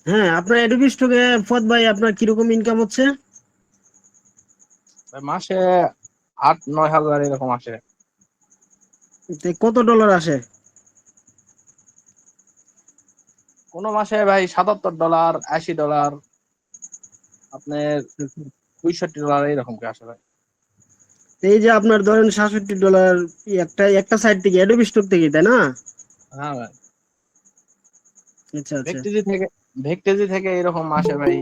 হ্যাঁ, আপনার অ্যাডোবি স্টকে ফুয়াদ ভাই আপনার কিরকম ইনকাম হচ্ছে? ভাই মাসে 8-9 হাজার এরকম আসে। কত ডলার আসে? কোনো মাসে ভাই $77, $80, আপনার $65 এরকম কি আসে ভাই। এই যে আপনার ধরেন $67 একটা একটা সাইট থেকে অ্যাডোবি স্টক থেকে, তাই না? হ্যাঁ ভাই, আচ্ছা আচ্ছা ভেক্টেজি থেকে ভেক্টেজি থেকে এরকম আসে ভাই,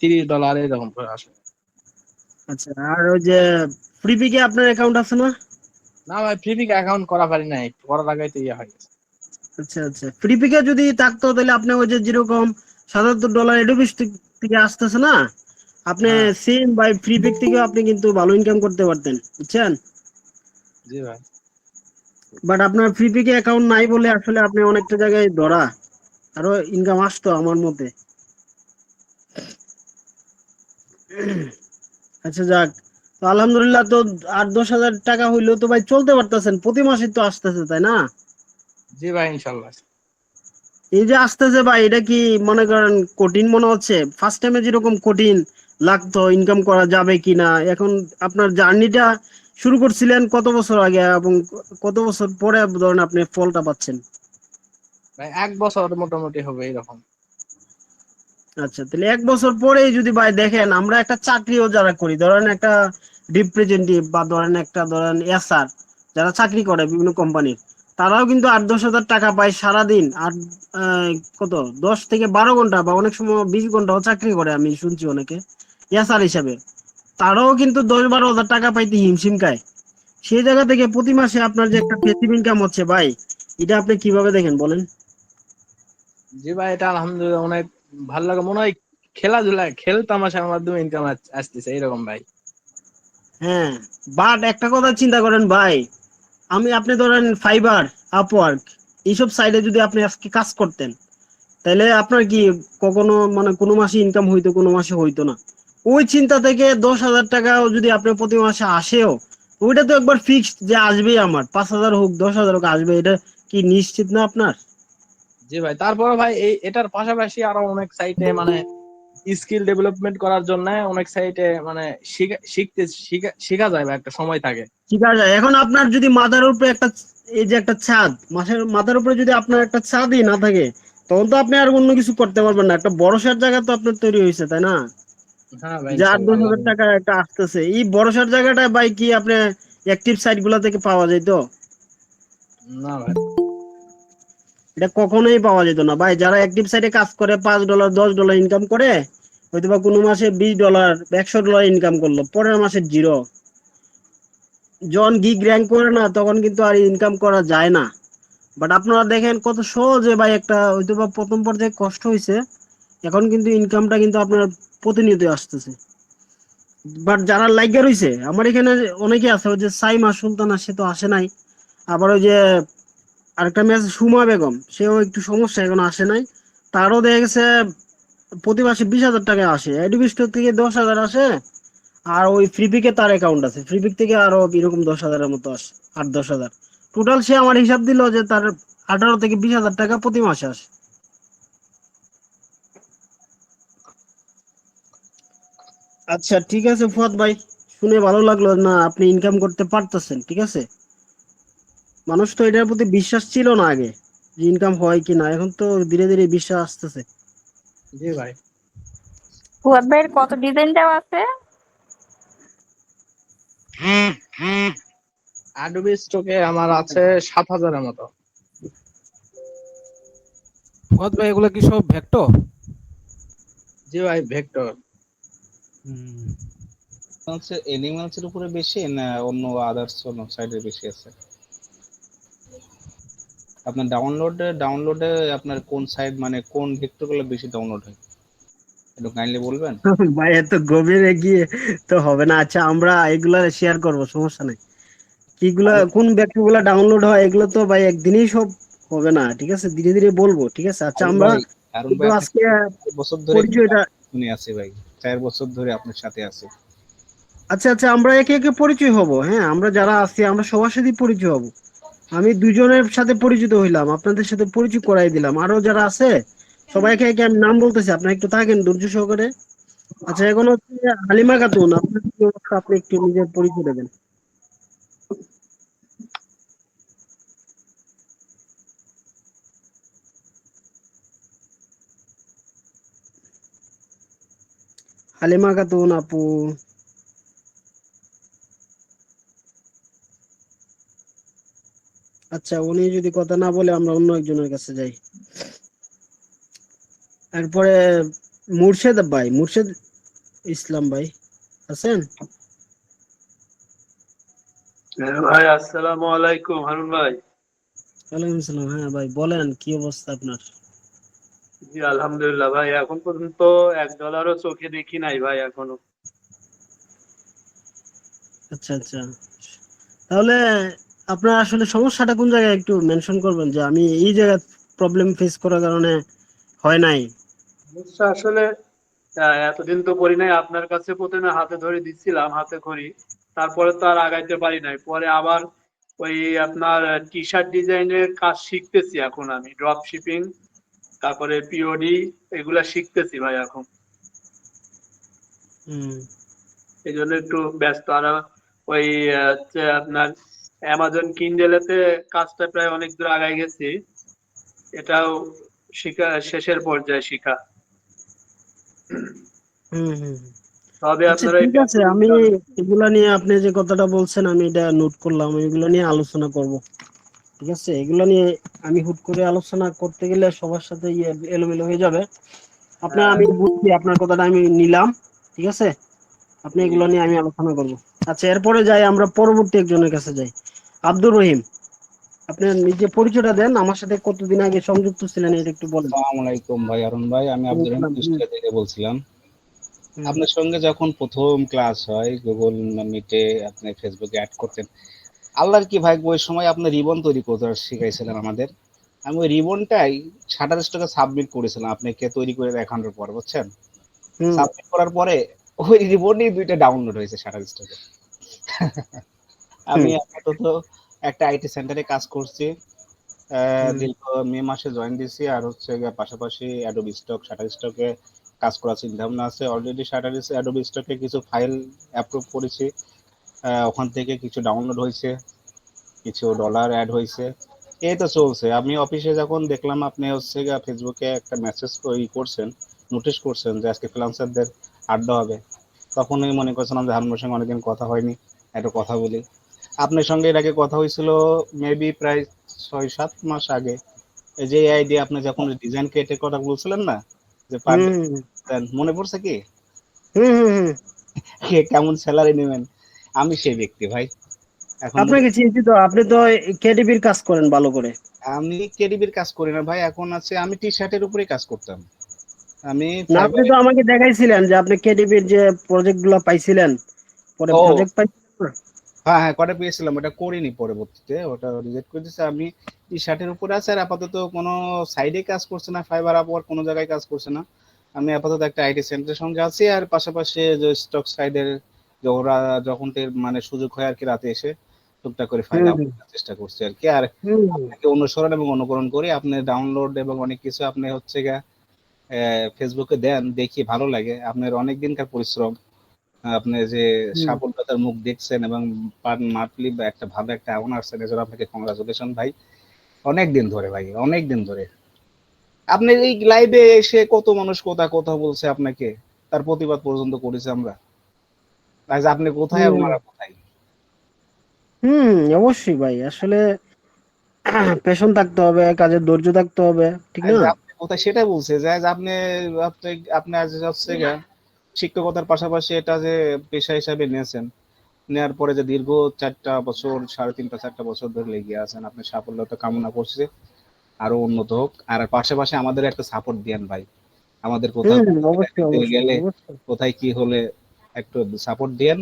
$30 এরকম করে আসে। আচ্ছা। আর ওই যে ফ্রিপিকে আপনার অ্যাকাউন্ট আছে না? না ভাই, ফ্রিপিক অ্যাকাউন্ট করা পারি নাই, করার আগে তো ইয়ে হয়ে গেছে। আচ্ছা আচ্ছা, ফ্রিপিকে যদি থাকতো তাহলে আপনি ওই যে যেরকম $77 অ্যাডোবি স্টক থেকে আসতেছে না, আপনি হ্যাঁ। সেম বাই ফ্রিপিক থেকেও আপনি কিন্তু ভালো ইনকাম করতে পারতেন, বুঝছেন? জি ভাই। বাট আপনার ফ্রিপিকে অ্যাকাউন্ট নাই বলে আসলে আপনি অনেকটা জায়গায় ধরা, আরো ইনকাম আসতো আমার মতে। আচ্ছা যাক, তো আলহামদুলিল্লাহ, তো 8-10 হাজার টাকা হইলেও তো ভাই চলতে পারতেছেন, প্রতি মাসে তো আসতেছে, তাই না? জি ভাই, ইনশাল্লাহ। এই যে আসতেছে ভাই, এটা কি মনে করেন কঠিন মনে হচ্ছে? ফার্স্ট টাইমে যেরকম কঠিন লাগতো ইনকাম করা যাবে কিনা, এখন আপনার জার্নিটা শুরু করছিলেন কত বছর আগে এবং কত বছর পরে ধরেন আপনি ফলটা পাচ্ছেন? ভাই 1 বছর মোটামুটি হবে এরকম। আচ্ছা, তাহলে 1 বছর পরেই যদি ভাই দেখেন, আমরা একটা চাকরিও যারা করি, ধরেন একটা রিপ্রেজেন্টেটিভ বা ধরেন একটা ধরেন এসআর, যারা চাকরি করে বিভিন্ন কোম্পানির, তারাও কিন্তু 8-10 হাজার টাকা পায় সারাদিন। আর আহ, কত 10 থেকে 12 ঘন্টা বা অনেক সময় 20 ঘন্টাও চাকরি করে, আমি শুনছি অনেকে এসআর হিসাবে, তারাও কিন্তু 10-12 হাজার টাকা পাইতে হিমশিম খায়। সেই জায়গা থেকে প্রতি মাসে আপনার যে একটা প্যাসিভ ইনকাম হচ্ছে ভাই, এটা আপনি কিভাবে দেখেন বলেন? জি ভাই, এটা আলহামদুলিল্লাহ অনেক ভালো লাগে, মনে হয় খেলাধুলা খেল তামাশার মাধ্যমে ইনকাম আসতেছে এরকম ভাই। হ্যাঁ, বাট একটা কথা চিন্তা করেন ভাই, আপনি ধরেন ফাইবার, আপওয়ার্ক, এইসব সাইডে যদি আপনি আজকে কাজ করতেন, তাহলে আপনার কি কখনো মানে কোনো মাসে ইনকাম হইতো, কোনো মাসে হইতো না। ওই চিন্তা থেকে 10 হাজার টাকাও যদি আপনার প্রতি মাসে আসেও, ওইটা তো একবার ফিক্সড যে আসবেই, আমার 5 হাজার হোক 10 হাজার হোক আসবে, এটা কি নিশ্চিত না আপনার? জি ভাই, তারপরে ভাই এটার পাশাপাশি আরো অনেক সাইটে মানে স্কিল ডেভেলপমেন্ট করার জন্য অনেক সাইটে মানে শিখা যায় ভাই, একটা সময় থাকে। ঠিক আছে, এখন আপনার যদি মাথার উপরে একটা, এই যে একটা ছাদ, মাথার উপরে যদি আপনার একটা ছাদই না থাকে, তখন তো আপনি আর অন্য কিছু করতে পারবেন না। একটা বড়সড় জায়গা তো আপনার তৈরি হয়েছে, তাই না? হ্যাঁ ভাই, যে আট ইনশাল্লাহ দশ আল্লাহ। হাজার টাকা একটা আসতেছে, এই বড়সড় জায়গাটা ভাই কি আপনি অ্যাক্টিভ সাইট গুলা থেকে পাওয়া যেত? না ভাই। এটা কখনোই পাওয়া যেত না ভাই। যারা অ্যাক্টিভ সাইটে কাজ করে $5 $10 ইনকাম করে, হয়তো বা কোনো মাসে $20 $100 ইনকাম করলো, পরের মাসে জিরো। যখন গিগ র্যাঙ্ক করে না, তখন কিন্তু আর ইনকাম করা যায় না। বাট আপনারা দেখেন কত সহজে ভাই, একটা হয়তো বা প্রথম পর্যায়ে কষ্ট হয়েছে, এখন কিন্তু ইনকামটা কিন্তু আপনার প্রতিনিয়ত আসতেছে। বাট যারা লাইগা রইছে আমার এখানে, অনেকে আছে, ওই যে সাইমা সুলতানা, সে তো আসে নাই। আবার ওই যে আরেকটা মেয়ে আছে সুমা বেগম, সেও একটু সমস্যা, এখন আসে নাই। তারও দেখা গেছে প্রতি মাসে 20 হাজার টাকা আসে, অ্যাডোবি স্টোর থেকে 10 হাজার আসে। আর ওই ফ্রিপিকে তার অ্যাকাউন্ট আছে, ফ্রিপিক থেকে আরো এরকম 10 হাজারের মতো আসে, 8-10 হাজার। টোটাল সে আমার হিসাব দিল যে তার 18 থেকে 20 হাজার টাকা প্রতি মাসে আসে। আচ্ছা ঠিক আছে ফুয়াদ ভাই, শুনে ভালো লাগলো না আপনি ইনকাম করতে পারতেছেন, ঠিক আছে। মানুষ তো এটার প্রতি বিশ্বাস ছিল না আগে, যে ইনকাম হয় কি না, এখন তো ধীরে ধীরে বিশ্বাস আসতেছে। জি ভাই। ফুয়াদ ভাইয়ের কত ডিজাইন দেওয়া আছে? অ্যাডোবি স্টকে আমার আছে 7,000-এর মতো। ফুয়াদ ভাই, এগুলো কি সব ভেক্টর? জি ভাই, ভেক্টর। হচ্ছে এনিমেলস এর উপরে বেশি না অন্য আদার্স কোনো সাইডে বেশি আছে? আপনার ডাউনলোডে আপনার কোন সাইড মানে কোন ভেক্টর গুলো বেশি ডাউনলোড হয় একটু কাইন্ডলি বলবেন? ভাই এত গভীরে গিয়ে তো হবে না। আচ্ছা, আমরা এগুলা শেয়ার করব, সমস্যা নাই। কিগুলা কারণ কোন ব্যক্তি গুলা ডাউনলোড হয়, এগুলো তো ভাই একদিনেই সব হবে না, ঠিক আছে, ধীরে ধীরে বলবো, ঠিক আছে। আচ্ছা, কারণ আমরা ভাই কারণ কিন্তু ভাই আপনাকে আজকে 4 বছর ধরে কিন্তু পরিচয়টা, শুনে আছি ভাই, 4 বছর ধরে আপনার সাথে আছি। আচ্ছা আচ্ছা, আমরা একে একে পরিচয় হব। হ্যাঁ, আমরা যারা আছি আমরা সবার সাথে পরিচয় হব। আমি দুজনের সাথে পরিচিত হইলাম, আপনাদের সাথে পরিচয় করাই দিলাম, আরো যারা আছে সবাইকে একে আমি নাম বলতেছি, আপনি একটু থাকেন ধৈর্য সহকারে। আচ্ছা, এখন হচ্ছে হালিমা খাতুন, আপনার কি অবস্থা? আপনি একটু নিজের পরিচয় দেবেন। হালিমা খাতুন আপু। আচ্ছা, উনি যদি কথা না বলে আমরা অন্য একজনের কাছে যাই। তারপরে মুর্শেদ ভাই, মুর্শেদ ইসলাম ভাই আছেন? হ্যাঁ ভাই, আসসালামু আলাইকুম হারুন ভাই। ওয়ালাইকুম সালাম। হ্যাঁ ভাই, বলেন কি অবস্থা আপনার? জি আলহামদুলিল্লাহ ভাই, এখন পর্যন্ত $1ও চোখে দেখি নাই ভাই এখনো। আচ্ছা আচ্ছা, তাহলে আপনার আসলে সমস্যাটা কোন জায়গায় একটু মেনশন করবেন, যে আমি এই জায়গায় প্রবলেম ফেস করার কারণে হয় নাই। সমস্যা আসলে এতদিন তো করি নাই, আপনার কাছে প্রথমে হাতে ধরে দিচ্ছিলাম হাতে খড়ি, তারপরে তো আর আগাইতে পারি নাই। পরে আবার ওই আপনার টি শার্ট ডিজাইনের কাজ শিখতেছি এখন আমি, ড্রপ শিপিং, তারপরে পিওডি, এগুলা শিখতেছি ভাই এখন। হুম এই জন্য একটু ব্যস্ত। আর ওই হচ্ছে আপনার অ্যামাজন কিন্ডেলেতে কাজটা প্রায় অনেক দূর আগায় গেছি, এটাও শিখা শেষের পর্যায়ে শিখা। হুম হুম। তবে আচ্ছা আপনারা এই ঠিক আছে, আমি ব্যবসাটা এগুলা নিয়ে আপনি যে কথাটা বলছেন আমি এটা নোট করলাম, এগুলো নিয়ে আলোচনা করব। ঠিক আছে, এগুলো নিয়ে আমি হুট করে আলোচনা করতে গেলে সবার সাথে এলোমেলো হয়ে যাবে। আপনার হ্যাঁ, আমি বুঝছি, আপনার কথাটা আমি নিলাম। ঠিক আছে, আপনি জি। এগুলো নিয়ে আমি আলোচনা করব। আচ্ছা, এরপরে যাই আমরা পরবর্তী একজনের কাছে যাই। আব্দুর রহিম, আপনি নিজে পরিচয়টা দেন, আমার সাথে কতদিন আগে সংযুক্ত ছিলেন এটা একটু বলেন। আসসালামু আলাইকুম ভাই অরুণ ভাই, আমি আব্দুর রহিম কুষ্টিয়া থেকে বলছিলাম। হুম আপনার সঙ্গে যখন প্রথম ক্লাস হয় গুগল মিটে, আপনি ফেসবুকে অ্যাড করতেন। আল্লাহর কি ভাই, ওই সময় আপনি রিবন তৈরি করতে শিখাইছিলেন আমাদের। আমি ওই রিবনটাই শাটারস্টকে সাবমিট করেছিলাম আপনাকে তৈরি করে দেখানোর পর, বুঝছেন। হুম সাবমিট করার পরে ওই রিবনই 2টা ডাউনলোড হয়েছে শাটারস্টকে। আমি হুম আপাতত একটা আইটি সেন্টারে কাজ করছি। হুম দীর্ঘ মে মাসে জয়েন দিছি। আর হচ্ছে গিয়ে পাশাপাশি অ্যাডোবি স্টক, শাটারস্টকে কাজ করার চিন্তা ভাবনা আছে। অলরেডি অ্যাডোবি স্টকে কিছু ফাইল অ্যাপ্রুভ করেছি। ওখান থেকে কিছু ডাউনলোড হয়েছে, কিছু ডলার অ্যাড হয়েছে। এই তো চলছে। আমি অফিসে যখন দেখলাম আপনি হচ্ছে গিয়ে ফেসবুকে একটা মেসেজ করছেন, নোটিশ করছেন যে আজকে ফ্রিল্যান্সারদের আড্ডা হবে, তখনই মনে করছিলাম যে হারুনের সঙ্গে অনেকদিন কথা হয়নি, একটু কথা বলি। আপনার সঙ্গে এর আগে কথা হয়েছিল মেবি প্রায় 6-7 মাস আগে। এই যে আইডিয়া আপনি যখন ডিজাইন ক্রিয়েটের কথা বলছিলেন না, যে পার ডে হুম মনে পড়ছে কি, হুম হুম হুম। কে কেমন স্যালারি নেবেন, আমি সেই ব্যক্তি ভাই। এখন আপনাকে চিনছি তো, আপনি তো কেডিবির কাজ করেন ভালো করে। আমি কেডিবির কাজ করি না ভাই, এখন আছে আমি টি শার্টের উপরেই কাজ করতাম। আমি না, আপনি ফাইবারে। তো আমাকে দেখাইছিলেন যে আপনি কেডিবির যে প্রজেক্ট গুলো পাইছিলেন, পরে ও প্রজেক্ট পাইছিলেন না? হ্যাঁ হ্যাঁ, কটা পেয়েছিলাম, ওটা করিনি, পরবর্তীতে ওটা রিজেক্ট করে দিয়েছে। আমি টি শার্টের উপরে আছে, আর আপাতত কোনো সাইডে কাজ করছে না, ফাইবার আপওয়ার্ক কোনো জায়গায় কাজ করছে না। আমি আপাতত একটা আইটি সেন্টারের সঙ্গে আছি, আর পাশাপাশি যে স্টক সাইডের যে ওরা যখন মানে সুযোগ হয় আর কি, রাতে এসে টুকটাক করে ফাইল হুম আপলোড করার চেষ্টা করছি আর কি। আর হুম হুম আপনাকে অনুসরণ এবং অনুকরণ করি, আপনি ডাউনলোড এবং অনেক কিছু আপনি হচ্ছে গা ফেসবুকে দেন, দেখি ভালো লাগে। আপনার অনেক দিনকার পরিশ্রম, আপনি যে হুম। সাফল্যতার মুখ দেখছেন এবং পার মান্থলি একটা ভালো একটা অ্যামাউন্ট আসছেন, এজন্য আপনাকে কংগ্রাচুলেশন ভাই। অনেক দিন ধরে ভাই, অনেক দিন ধরে আপনি এই লাইভে এসে কত মানুষ কথা কথা বলছে আপনাকে, তার প্রতিবাদ পর্যন্ত করেছে আমরা। আজ আপনি কোথায় আর হুম ওনারা কোথায়? হুম, অবশ্যই ভাই, আসলে পেশন থাকতে হবে, কাজের ধৈর্য থাকতে হবে, ঠিক আজ না? আপনি কোথায় সেটা বলছে যে আজ আপনি আপনি আপনি আজ হচ্ছে গিয়ে শিক্ষকতার পাশাপাশি এটা যে পেশা হিসাবে নিয়েছেন, নেওয়ার পরে যে দীর্ঘ 4টা বছর, 3.5-4টা বছর ধরে লেগে আছেন, আপনি সাফল্যতা কামনা করছে, আরো উন্নত হোক। আর পাশাপাশি আমাদের একটা সাপোর্ট দেন ভাই, আমাদের কোথাও হুম, অবশ্যই ঘুরতে অবশ্যই গেলে, অবশ্যই। কোথায় কি হলে একটু সাপোর্ট দেন।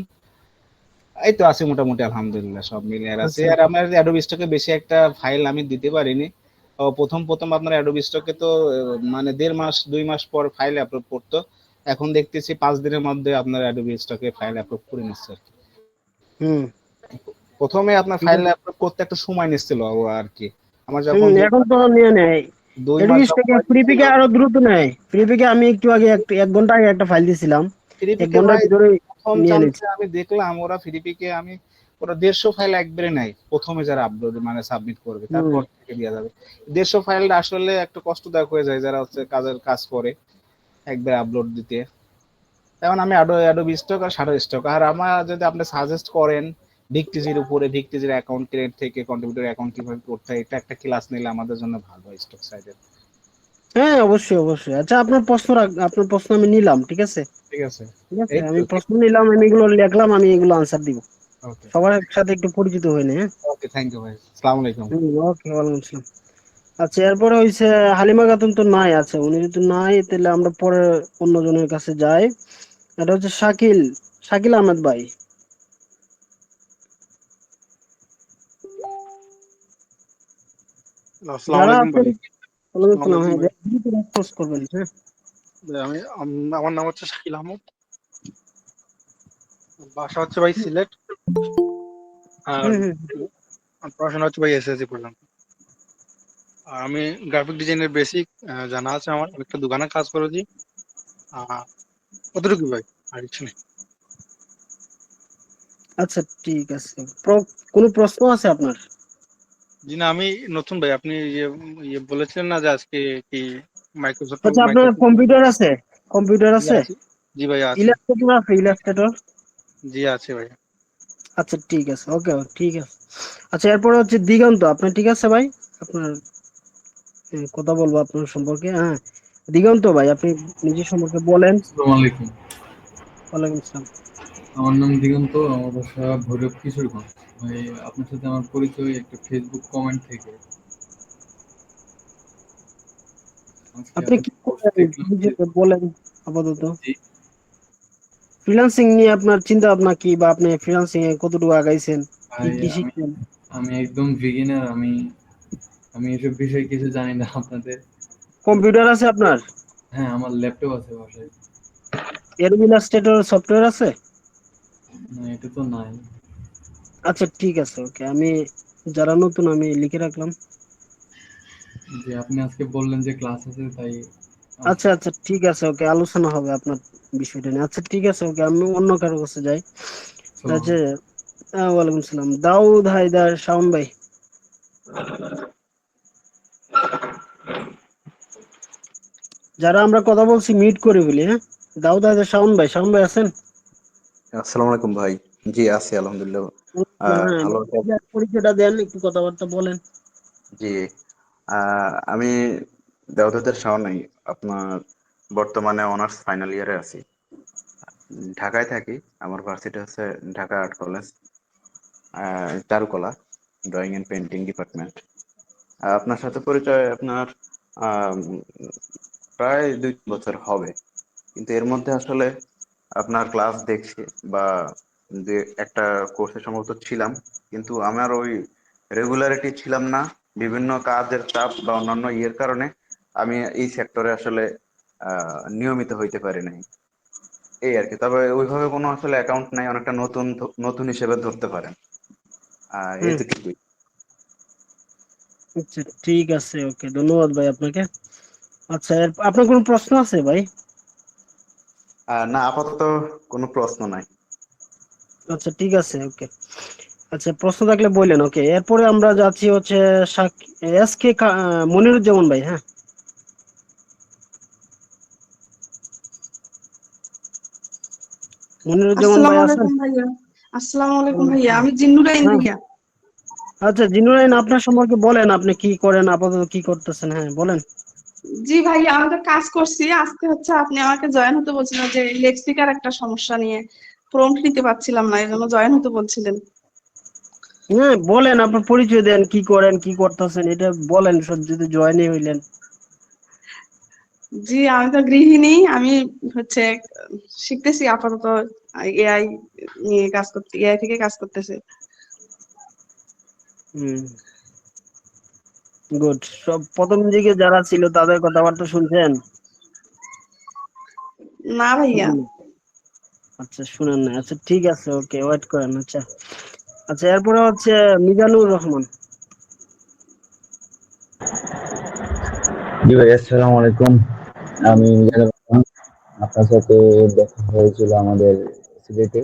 এই তো আছে মোটামুটি আলহামদুলিল্লাহ, সব মিলে আর আছে। আচ্ছা। আর আমার অ্যাডোবি স্টকে বেশি একটা ফাইল আমি দিতে পারিনি। প্রথম প্রথম আপনার অ্যাডোবি স্টকে তো মানে 1.5 মাস 2 মাস পর ফাইল অ্যাপ্রুভ করতো। এখন দেখতেছি 5 দিনের মধ্যে আপনার অ্যাডোবি স্টকে ফাইল অ্যাপ্রুভ করে নিচ্ছে আর কি। হুম, প্রথমে আপনার ঠিক ফাইল আছে। অ্যাপ্রুভ করতে একটা সময় নিচ্ছিল আর কি। আমার হুম, যখন এখন তো নিয়ে নেয়। মাস এডুবিস থেকে সময় ফ্রি দিচ্ছিল। পিকে আরো দ্রুত নেয়। ফ্রি পিকে আমি একটু আগে এক ঘন্টা আগে একটা ফাইল দিছিলাম, এক ফিলিপিকে ঘন্টার ভাই ভিতরে প্রথম নিয়ে নিচ্ছে। চান্সে আমি দেখলাম ওরা ফিলিপিকে আমি ওরা 150 ফাইল একবারে নাই প্রথমে যারা আপলোড মানে সাবমিট করবে হুম। তারপর থেকে দেওয়া যাবে। 150 ফাইলটা আসলে একটু কষ্টদায়ক হয়ে যায় যারা হচ্ছে কাজ করে একবার আপলোড দিতে। এখন আমি অ্যাডোবি স্টক আর শাটার স্টক, আর আমার যদি আপনি সাজেস্ট করেন ভিক্টিজির উপরে, ভিক্টিজির অ্যাকাউন্ট ক্রিয়েট থেকে কন্ট্রিবিউটর অ্যাকাউন্ট কিভাবে করতে হয়, এটা একটা ক্লাস নিলে আমাদের জন্য ভালো হয় স্টক সাইডের। হ্যাঁ, অবশ্যই অবশ্যই। আচ্ছা, আপনার প্রশ্ন আমি নিলাম, ঠিক আছে? ঠিক আছে, ঠিক আছে, এই তো আমি প্রশ্ন নিলাম, আমি এগুলো লিখলাম, আমি এগুলো আনসার দিব। ওকে। সবার সাথে একটু পরিচিত হয়ে নেই, হ্যাঁ। ওকে, থ্যাংক ইউ ভাই, আসসালামু আলাইকুম। ওকে, ওয়ালাইকুম আসসালাম। আচ্ছা, এরপরে হইছে হালিমা খাতুন তো নাই আছে, উনি যদি নাই তাহলে আমরা পরে অন্যজনের কাছে যাই। এটা হচ্ছে শাকিল, শাকিল আহমেদ ভাই। আসসালামু যারা আলাইকুম আছেন, ভাই। ওয়ালাইকুম আসসালামু আসসালাম। আলাইকুম হ্যাঁ, ভাই। রেসপন্স করবেন, হ্যাঁ। ভাই আমার নাম হচ্ছে শাকিল আহমদ। বাসা হচ্ছে ভাই সিলেট। আর হুম হুম। পড়াশোনা হচ্ছে ভাই এসএসসি পর্যন্ত। আর আমি গ্রাফিক ডিজাইনের বেসিক জানা আছে আমার। আমি একটা দোকানে কাজ করেছি। আহ কতটুকু ভাই, আর কিছু নেই। আচ্ছা, ঠিক আছে। কোনো প্রশ্ন আছে আপনার? জি না, আমি নতুন ভাই। আপনি ইয়ে বলেছিলেন না যে আজকে কি মাইক্রোসফট আচ্ছা, আপনার মাইক্রোসফট কম্পিউটার আছে? কম্পিউটার জি আছে? আছে। জি ভাই আছে। ইলাস্ট্রেটর আছে? ইলাস্ট্রেটর? জি আছে ভাই। আচ্ছা, ঠিক আছে, ওকে, ঠিক আছে। আচ্ছা, এরপরে হচ্ছে দিগন্ত, আপনার ঠিক আছে ভাই? আপনার কথা বলবো আপনার সম্পর্কে, হ্যাঁ। দিগন্ত ভাই, আপনি নিজের সম্পর্কে বলেন। আসসালামু আলাইকুম। ওয়ালাইকুম আসসালাম। আমার নাম দিগন্ত, আমার বাসা ভৈরব কিশোরগঞ্জ। ভাই, আপনার সাথে আমার পরিচয় একটা ফেসবুক কমেন্ট থেকে। আজকে আপনি একটা কি পোস্ট করেন দেখলাম যে, নিজেকে বলেন আপাতত। জি, ফ্রিল্যান্সিং নিয়ে আপনার চিন্তা ভাবনা কি, বা আপনি ফ্রিল্যান্সিং এ কতটুকু আগাইছেন, কি ভাই কি আমি শিখছেন? আমি একদম বিগিনার। আমি আমি এসব বিষয়ে কিছু জানি না আপনাদের। কম্পিউটার আছে আপনার? হ্যাঁ, আমার ল্যাপটপ আছে বাসায়। এর ইলাস্ট্রেটর সফটওয়্যার আছে? না, এটা তো নাই। আচ্ছা, ঠিক আছে, ওকে। আমি যারা নতুন আমি লিখে রাখলাম। যে আপনি আজকে বললেন যে ক্লাস আছে, তাই আচ্ছা আসছি। আচ্ছা, ঠিক আছে, ওকে, আলোচনা হবে আপনার বিষয়টা নিয়ে। আচ্ছা, ঠিক আছে, ওকে, আমি অন্য কারো কাছে যাই। আসসালামু আচ্ছা, ওয়ালাইকুম সালাম। দাউদ হায়দার শাওন ভাই। যারা আমরা কথা বলছি মিট করে বলি, হ্যাঁ। দাউদ হায়দার শাওন ভাই, শাওন ভাই আছেন? আসসালামু আলাইকুম ভাই। জি আছি আলহামদুলিল্লাহ। হ্যাঁ, ভালো পরিচয়টা দেন, একটু কথাবার্তা বলেন। জি। আমি দেওধরের শাওন। আপনার বর্তমানে অনার্স ফাইনাল ইয়ারে আছি। ঢাকায় থাকি। আমার ভার্সিটি হচ্ছে ঢাকা আর্ট কলেজ, চারুকলা, ড্রয়িং এন্ড পেন্টিং ডিপার্টমেন্ট। আপনার সাথে পরিচয় আপনার আহ, প্রায় 2 বছর হবে, কিন্তু এর মধ্যে আসলে আপনার ক্লাস দেখছি বা যে একটা কোর্সে সম্ভবত ছিলাম, কিন্তু আমার ওই রেগুলারিটি ছিলাম না। বিভিন্ন কাজের চাপ বা অন্যান্য ইয়ের কারণে আমি এই সেক্টরে আসলে নিয়মিত হইতে পারি নাই, এই আর কি। তবে ওইভাবে কোনো আসলে অ্যাকাউন্ট নাই, অনেকটা নতুন নতুন হিসেবে ধরতে পারেন। হুম। এতটুকুই। আচ্ছা, ঠিক আছে, ওকে, ধন্যবাদ ভাই আপনাকে। আচ্ছা, আপনার কোনো প্রশ্ন আছে ভাই? না, আপাতত কোনো প্রশ্ন নাই। আচ্ছা, ঠিক আছে, ওকে। আচ্ছা, প্রশ্ন থাকলে বললেন, ওকে। এরপরে আমরা যাচ্ছি হচ্ছে এস কে মনিরুজ্জামান ভাই, হ্যাঁ। মনিরুজ্জামান ভাই আসসালামু আছেন? আলাইকুম ভাইয়া। আসসালামু আলাইকুম ভাইয়া, আমি জিন্নুরাইন হ্যাঁ। ভাইয়া। আচ্ছা, জিনুরাইন, আপনার সম্পর্কে বলেন, আপনি কি করেন, আপাতত কি করতেছেন, হ্যাঁ বলেন। জি ভাইয়া, আমি তো কাজ করছি। আজকে হচ্ছে আপনি আমাকে জয়েন হতে বলছিলেন যে লেক্সিকার একটা সমস্যা নিয়ে প্রম্পট নিতে পারছিলাম না, এই জন্য জয়েন হতে বলছিলেন। হ্যাঁ, বলেন, আপনার পরিচয় দেন, কি করেন, কি করতেছেন, এটা বলেন, সব যদি জয়েনই হইলেন। জি, আমি তো গৃহিণী। আমি হচ্ছে শিখতেছি আপাতত এআই নিয়ে কাজ করতে, এআই থেকে কাজ করতেছে। হুম, গুড। সব প্রথম দিকে যারা ছিল তাদের কথাবার্তা শুনছেন? না ভাইয়া। শুনেন? আচ্ছা, শুনেন না, আচ্ছা, ঠিক আছে, ওকে, ওয়েট করেন। আচ্ছা। আচ্ছা, এরপরে হচ্ছে মিজানুর রহমান। জি ভাই, আসসালামু আলাইকুম। আমি মিজানুর রহমান। আপনার সাথে দেখা হয়েছিল আমাদের সিলেটে।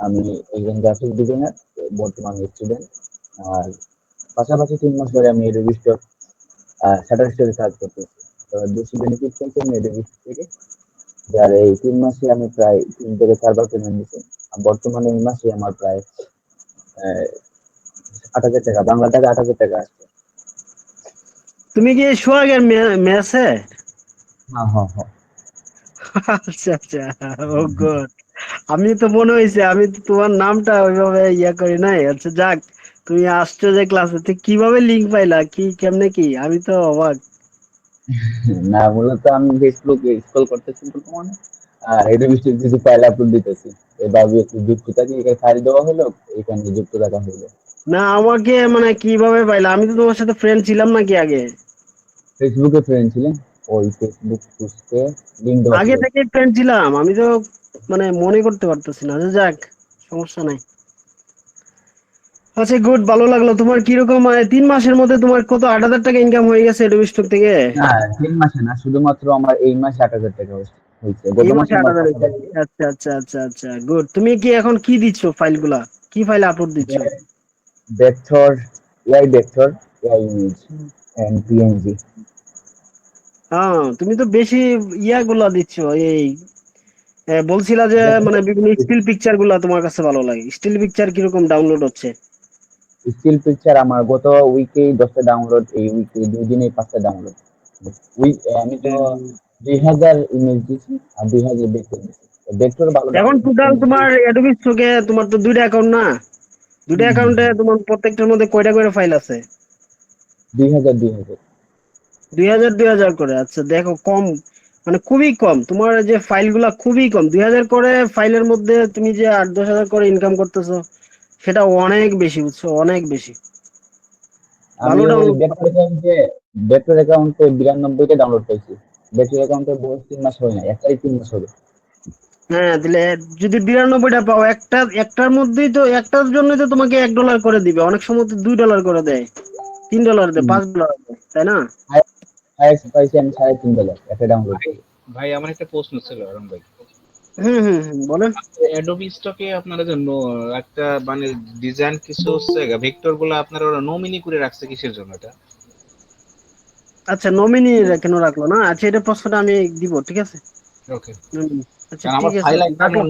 আমি একজন গ্রাফিক ডিজাইনার, বর্তমানে স্টুডেন্ট। আর পাশাপাশি 3 মাস ধরে আমি এডোবি স্টক শাটার স্টোরে কাজ করতেছি। তো বেশি বেনিফিট পেয়েছি আমি এডোবি থেকে। যার এই 3 মাসে আমি প্রায় 3 থেকে 4 বার পেমেন্ট দিচ্ছি। আর বর্তমানে এই মাসে আমার প্রায় 8,000 টাকা, বাংলা টাকা 8,000 টাকা আসছে। তুমি কি সোহাগের মেসে? হ্যাঁ, হ্যাঁ, হ্যাঁ। আচ্ছা আচ্ছা, ও গুড। আমি তো মনে হয়েছে, আমি তো তোমার নামটা ওইভাবে ইয়া করি নাই। আচ্ছা যাক, তুমি আসছো যে ক্লাসে, তো কিভাবে লিঙ্ক পাইলা, কি কেমনে কি? আমি তো অবাক। না, মূলত আমি ফেসবুকে স্ক্রল করতেছি বর্তমানে। আর এডোবি স্টোর কিছু ফাইল আপলোড দিতেছি। এবার একটু যুক্ত থাকি, এখানে ফাইল দেওয়া হলো, এখানে যুক্ত রাখা হলো। না আমাকে মানে কিভাবে পাইলা? আমি তো তোমার সাথে ফ্রেন্ড ছিলাম নাকি আগে? ফেসবুকে ফ্রেন্ড ছিলেন, ওই ফেসবুক পোস্টে লিঙ্ক দেওয়া আগে ছিল। থেকে ফ্রেন্ড ছিলাম, আমি তো মানে মনে করতে পারতেছি না। আচ্ছা যাক, সমস্যা নাই। আচ্ছা গুড, ভালো লাগলো। তোমার কিরকম 3 মাসের মধ্যে তোমার কত 8,000 টাকা ইনকাম হয়ে গেছে এডোবি স্টক থেকে? না, 3 মাসে না, শুধুমাত্র আমার এই মাসে 8,000 টাকা হয়েছে। গত এই মাসে মাসে আমার 8,000 পাশাপাশি আচ্ছা আচ্ছা আচ্ছা আচ্ছা, গুড। তুমি কি এখন কি দিচ্ছ ফাইলগুলা? কি ফাইল আপলোড দিচ্ছ? Vector, AI image and PNG. হ্যাঁ, তুমি তো বেশি ইয়াগুলা দিচ্ছ। এই বলছিলা যে মানে বিভিন্ন স্টিল পিকচার গুলা তোমার কাছে ভালো লাগে। স্টিল পিকচার কিরকম ডাউনলোড হচ্ছে? স্টিল পিকচার আমার গত উইকে 10টা ডাউনলোড, এই উইকে 2 দিনে 5টা ডাউনলোড। আমি তো 2,000 ইমেজ দিছি আর 2,000 ভেক্টর দিছি। ভেক্টর ভালো এখন ডাউনলোড হচ্ছে। টোটাল তোমার এডোবি স্টকে তোমার তো দুইটা অ্যাকাউন্ট না? দুইটা অ্যাকাউন্টে তোমার প্রত্যেকটার মধ্যে কয়টা করে ফাইল আছে? 2,000, 2,000। 2,000 করে। আচ্ছা দেখো, কম মানে খুবই কম। তোমার যে ফাইলগুলা খুবই কম। 2,000 করে ফাইলের মধ্যে তুমি যে 8-10 হাজার করে ইনকাম করতেছো, সেটা অনেক বেশি, বুঝছো? অনেক বেশি। আমি ভালো ওই ডাউনলোড। ভেক্টর অ্যাকাউন্টে 92টা ডাউনলোড পাইছি। ভেক্টর অ্যাকাউন্টে বয়স 3 মাস হয় না, 1 তারিখ 3 মাস হবে। হ্যাঁ, তাহলে যদি 92টা পাও, একটার মধ্যেই তো, একটার জন্য তো তোমাকে $1 করে দিবে। অনেক সময় তো $2 করে দেয়, $3 দেয়, $5 দেয়, তাই না? হাইয়েস্ট পাইছি আমি $3.5 একটা ডাউনলোড ভাই করে। ভাই আমার একটা প্রশ্ন ছিল অরুণ ভাই। হুম হুম হুম, বলেন। অ্যাডোবি স্টকে আপনারা জন্য একটা মানে ডিজাইন কিছু হচ্ছে ভেক্টর গুলো আপনারা ওরা নমিনি করে রাখছে কিসের জন্য এটা? আচ্ছা, নমিনি কেন রাখলো না? আচ্ছা, এটা প্রশ্নটা আমি দিব, ঠিক আছে। ওকে। নমিনি, আচ্ছা কারণ ঠিক আমার আছে, ফাইল একটা রাখো।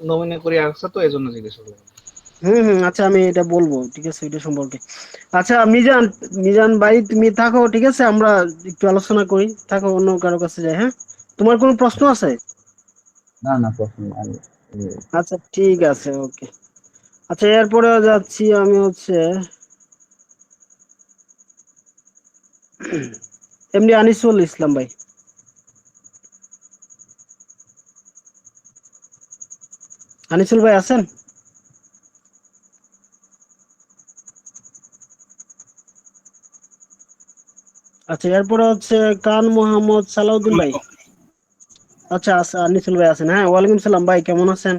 নমিনি করে রাখছে, তো এই জন্য জিজ্ঞেস করলাম। হুম হুম, আচ্ছা আমি এটা বলবো, ঠিক আছে, এটা সম্পর্কে। আচ্ছা মিজান, মিজান ভাই তুমি থাকো, ঠিক আছে, আমরা একটু আলোচনা করি। থাকো, অন্য কারো কাছে যাই, হ্যাঁ? তোমার কোনো প্রশ্ন আছে? না, না, প্রশ্ন নেই। আচ্ছা ঠিক আছে, ওকে। আচ্ছা এরপরে যাচ্ছি আমি হচ্ছে এমনি আনিসুল ইসলাম ভাই। আনিসুল ভাই আছেন? আচ্ছা এরপরে হচ্ছে কান মোহাম্মদ সালাউদ্দিন ভাই। আচ্ছা আচ্ছা, আনিসুল ভাই আছেন, হ্যাঁ। ওয়ালাইকুম সালাম ভাই, কেমন আছেন?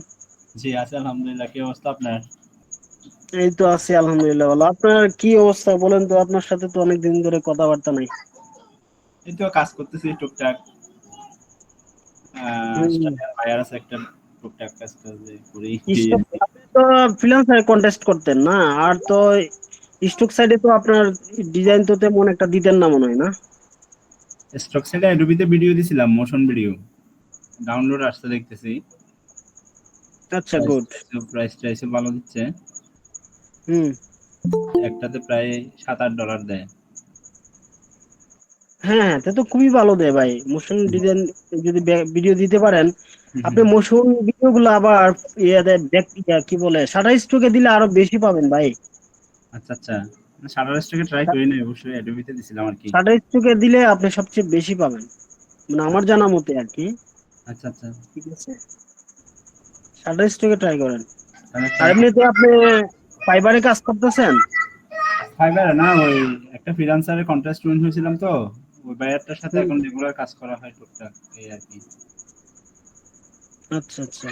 জি আছি আলহামদুলিল্লাহ। কি অবস্থা আপনার? এই তো আছি আলহামদুলিল্লাহ ভালো। আপনার কি অবস্থা বলেন তো? আপনার সাথে তো অনেকদিন ধরে কথাবার্তা নাই। এই তো কাজ করতেছি টুকটাক। হুম। ফায়ার আছে একটা, টুকটাক কাজ টাজ করি। আপনি তো ফ্রিল্যান্সারে কন্টেস্ট করতেন না? আর তো স্টক সাইডে তো আপনার ডিজাইন তো তেমন একটা দিতেন না মনে হয়, না? স্টক সাইডে অ্যাডোবিতে ভিডিও দিছিলাম, মোশন ভিডিও। ডাউনলোড আসতে দেখতেছি। আচ্ছা গুড। প্রাইস টাইসও ভালো দিচ্ছে। হুম। একটাতে প্রায় $7-8 দেয়। হ্যাঁ হ্যাঁ, তা তো খুবই ভালো দেয় ভাই। মোশন ডিজাইন যদি ভিডিও দিতে পারেন, আপনি মোশন ভিডিও গুলো আবার ইয়াতে কি বলে, শাটার স্টকে দিলে আরো বেশি পাবেন ভাই। আচ্ছা আচ্ছা, শাটার স্টকে ট্রাই করি নাই, অবশ্যই অ্যাডোবিতে দিছিলাম আর কি। শাটার স্টকে দিলে আপনি সবচেয়ে বেশি পাবেন, মানে আমার জানা মতে আর কি। আচ্ছা আচ্ছা, ঠিক আছে, শাটার স্টকে ট্রাই করেন। তাহলে আর ট্রাই করি। এমনিতে আপনি ফাইবারে কাজ করতেছেন? ফাইবার না, ওই একটা ফ্রিল্যান্সারের কন্ট্রাক্ট উইন হয়েছিলাম, তো ওই বায়ারটার সাথে এখন রেগুলার কাজ করা হয় টুকটাক, এই আর কি। আচ্ছা আচ্ছা,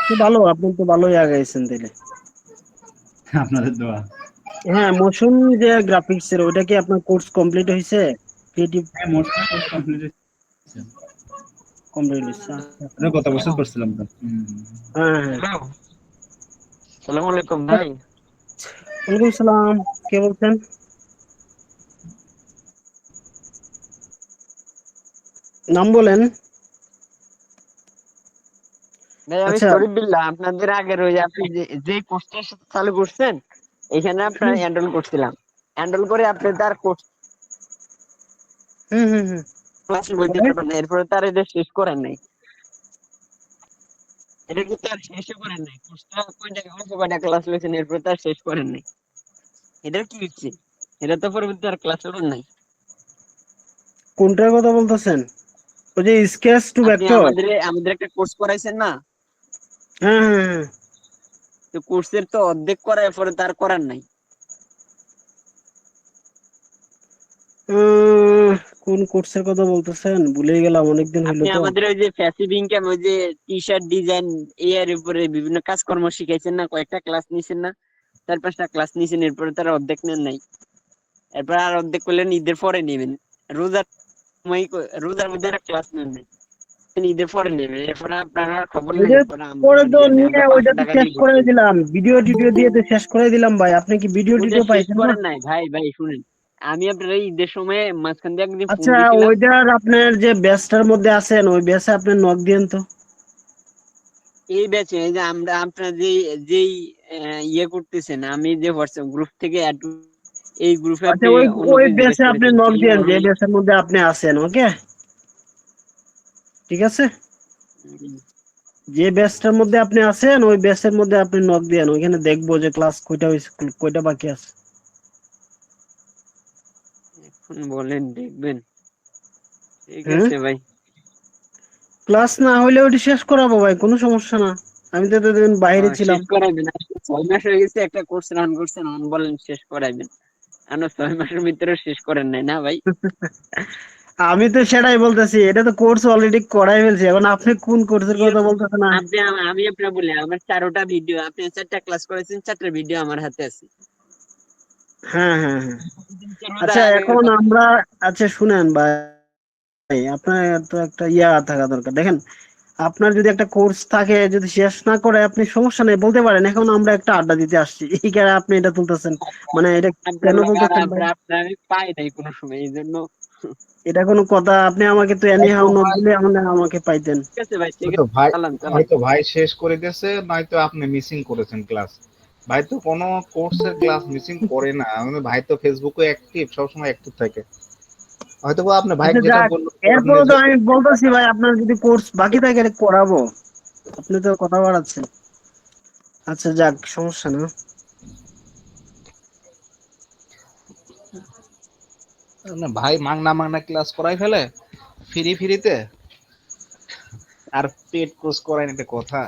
তো ভালো, আপনি তো ভালোই আগাইছেন তাইলে। আপনাদের দোয়া। হ্যাঁ, মোশন যে গ্রাফিক্স এর ওইটা কি আপনার কোর্স কমপ্লিট হয়েছে? ক্রিয়েটিভ হ্যাঁ, মোশন কোর্স কমপ্লিট হয়েছে। কমপ্লিট হয়েছে। ওটা গত বছর করছিলাম তো। হ্যাঁ হ্যাঁ। হ্যালো, সালাম আলাইকুম ভাই। ওয়ালাইকুম সালাম, কে বলছেন? নাম বলেন। ভাই আমি আচ্ছা। শরীফ বিল্লাহ, আপনাদের আগের ওই আপনি যে কোর্সটা চালু করছেন এখানে আপনার এনরোল করছিলাম। এনরোল করে আপনি তার কোর্স হুম হুম হুম। ক্লাস বলতে পারবেন না, এরপরে তার এটা শেষ করেন নাই। এটা কি তার শেষও করেন নাই? কোর্সটা কয়টা ক্লাস লইছেন এরপরে তার শেষ করেন নাই। এটা কি হচ্ছে? এটা তো পরবর্তী আর ক্লাস করেন নাই। কোনটার কথা বলতেছেন? ওই যে স্কেচ টু আপনি ভেক্টর? আমাদের একটা কোর্স করাইছেন না? হ্যাঁ হ্যাঁ হ্যাঁ। তো কোর্সের তো অর্ধেক করার পরে তার করার নাই। উম, কোন কোর্সের কথা বলতেছেন? ভুলেই গেলাম, অনেকদিন হইলো আপনি তো। আমাদের ওই যে প্যাসিভ ইনকাম, ওই যে টি শার্ট ডিজাইন এর উপরে বিভিন্ন কাজকর্ম শিখাইছেন না? কয়েকটা ক্লাস নিছেন না? 4-5টা ক্লাস নিছেন, এরপরে তারা অর্ধেক নেন নাই। এরপর আর অর্ধেক করলেন ঈদের পরে নেবেন। রোজার সময় রোজার মধ্যে আর ক্লাস নেন নাই, ঈদের পরে নেবেন। এরপরে আপনারা খবর নাই, ওইটা এরপরে আমরা পরে আর তো ইয়ে নেই, নিয়ে আমরা ওইটা 500 তো টাকা শেষ দিয়ে করে ভর্তি হই। দিলাম, ভিডিও টিডিও দিয়ে তো শেষ করে দিলাম ভাই। আপনি কি ভিডিও ওটা টিডিও শেষ পাইছেন না? করেন নাই ভাই। ভাই শুনেন, আমি আপনার এই ঈদের সময় মাঝখান দিয়ে একদিন ফোন আচ্ছা, দিছিলাম। ওইটার আপনার যে ব্যাচটার মধ্যে আছেন ওই ব্যাচে আপনি নক দিয়েন তো। এই ব্যাচে এই যে আমরা আপনার যেই ইয়ে করতেছেন, আমি যে হোয়াটসঅ্যাপ গ্রুপ থেকে এই গ্রুপে আচ্ছা, আপনি ওই ওই অন্যকে জিজ্ঞেস ব্যাচে আপনি করেছেন নক কি দিয়েন যে মরুল। ব্যাচের মধ্যে আপনি আছেন। ওকে, ঠিক আছে। যে ব্যাচটার মধ্যে আপনি আছেন ওই ব্যাচের মধ্যে আপনি নক দিয়েন, ওইখানে দেখবো যে ক্লাস কয়টা হইছে, কয়টা বাকি আছে। এখন বলেন দেখবেন। ঠিক হুম। আছে ভাই। ক্লাস না হইলে ওইটা শেষ করাবো ভাই, কোনো সমস্যা না। আমি তো এতদিন বাইরে ছিলাম। শেষ করাইবেন, আজকে 6 মাস হয়ে গেছে একটা কোর্স রান করছেন, এখন বলেন শেষ করাইবেন। আমরা 6 মাসের ভিতরে শেষ করেন নাই না ভাই? আমি তো সেটাই বলতেছি, এটা তো কোর্স অলরেডি করাই ফেলছি, এখন আপনি কোন কোর্সের কথা বলতেছেন না? আমি আপনার বলি, আমার 4টা ভিডিও, আপনি 4টা ক্লাস করেছেন, 4টা ভিডিও আমার হাতে আছে। হ্যাঁ হ্যাঁ হ্যাঁ। রোজার আচ্ছা, আগের এখন কথা। আমরা, আচ্ছা শুনেন ভাই, আপনার তো একটা ইয়া থাকা দরকার। দেখেন, আপনার যদি একটা কোর্স থাকে, যদি শেষ না করে আপনি, সমস্যা নেই, বলতে পারেন এখন আমরা একটা আড্ডা দিতে আসছি। এই কারণে আপনি এটা তুলতেছেন, মানে এটা আপনার কেন লগে আর তুলতেছেন ভাই? আপনার আমি পাই নাই কোনো সময়, এই জন্য। এটা কোনো কথা? আপনি আমাকে তো এনি হয়তো হাউ নক ভাই দিলে আমাকে পাইতেন। ঠিক আছে ভাই, ঠিক হয়তো আছে, ভাই চালান চালান। হয়তো ভাই শেষ করে দিয়েছে, নয়তো আপনি মিসিং করেছেন ক্লাস। ভাই তো কোনো কোর্সের ক্লাস মিসিং করে না, ভাই তো ফেসবুকে অ্যাক্টিভ, সবসময় অ্যাক্টিভ থাকে। হয়তো বা আপনি ভাই আচ্ছা যেটা যাক, বললো আপনি এরপরে তো নিজে আমি বলতেছি ভাই, আপনার যদি কোর্স বাকি থাকে এটা করাবো। আপনি তো কথা বাড়াচ্ছেন। আচ্ছা যাক, সমস্যা না। না ভাই মাংনা মাংনা ক্লাস করাই ফেলে ফ্রিতে, আর পেড কোর্স করায় না, এটা কথা।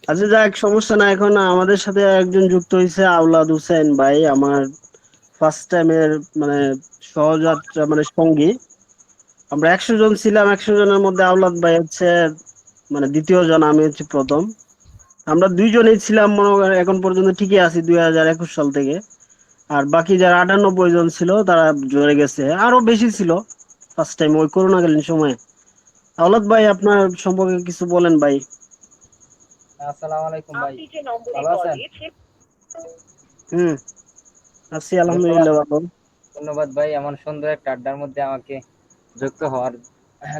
আচ্ছা যাক, সমস্যা না। এখন আমাদের সাথে একজন যুক্ত হয়েছে, আওলাদ হোসেন ভাই, আমার ফার্স্ট টাইমের মানে সহযাত্রা, মানে সঙ্গী। আমরা 100 জন ছিলাম, 100 জনের মধ্যে আওলাদ ভাই হচ্ছে মানে দ্বিতীয় জন, আমি হচ্ছে প্রথম। আমরা দুইজনেই ছিলাম মনে করেন এখন পর্যন্ত ঠিকই আছি 2021 সাল থেকে। আর বাকি যারা 98 জন ছিল তারা জড়ে গেছে, আরো বেশি ছিল ফার্স্ট টাইম ওই করোনাকালীন সময়ে। আওলাদ ভাই, আপনার সম্পর্কে কিছু বলেন ভাই। আসসালামু আলাইকুম ভাই, ভালো আছেন? হুম, আছি ধন্যবাদ, আলহামদুলিল্লাহ ভালো। ধন্যবাদ ভাই এমন সুন্দর একটা আড্ডার মধ্যে আমাকে যুক্ত হওয়ার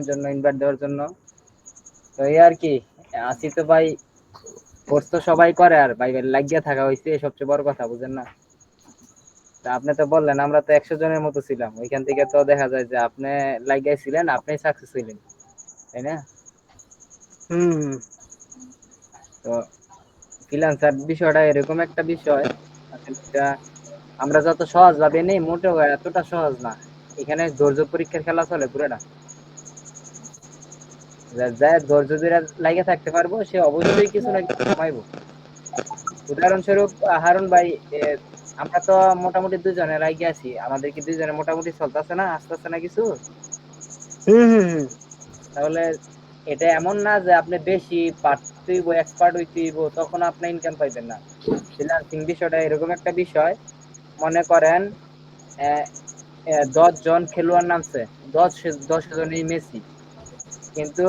জন্য, ইনভাইট দেওয়ার জন্য। তো এই আর কি, আছি তো ভাই। কোর্স তো সবাই করে, আর ভাই লাগিয়ে থাকা হয়েছে সবচেয়ে বড় কথা, বুঝেন না? তা আপনি তো বললেন আমরা তো 100 জনের মতো ছিলাম, ওইখান থেকে তো দেখা যায় যে আপনি লাগিয়েছিলেন, আপনি সাকসেস হইলেন, তাই না? হুম। তো ফ্রিল্যান্সার বিষয়টা এরকম একটা বিষয়, আসলে এটা আমরা যত সহজ ভাবে নেই, মোটেও এতটা সহজ না। এখানে ধৈর্য পরীক্ষার খেলা চলে পুরোটা। যা ধৈর্য ধরে লাগিয়ে থাকতে পারবো সে অবশ্যই কিছু না কিছু কামাইবো। উদাহরণস্বরূপ হারুন ভাই, আমরা তো মোটামুটি দুজনে লাগিয়ে আছি, আমাদের কি দুজনে মোটামুটি চলতেছে না, আসতেছে না কিছু? হুম হুম হুম। তাহলে এটা এমন না যে আপনি বেশি পারতেইব, এক্সপার্ট হইতেইব তখন আপনি ইনকাম পাইবেন না। ফ্রিল্যান্সিং বিষয়টা এরকম একটা বিষয়, মনে করেন 10 জন খেলোয়াড় নামছে, 10 জনই মেসি, কিন্তু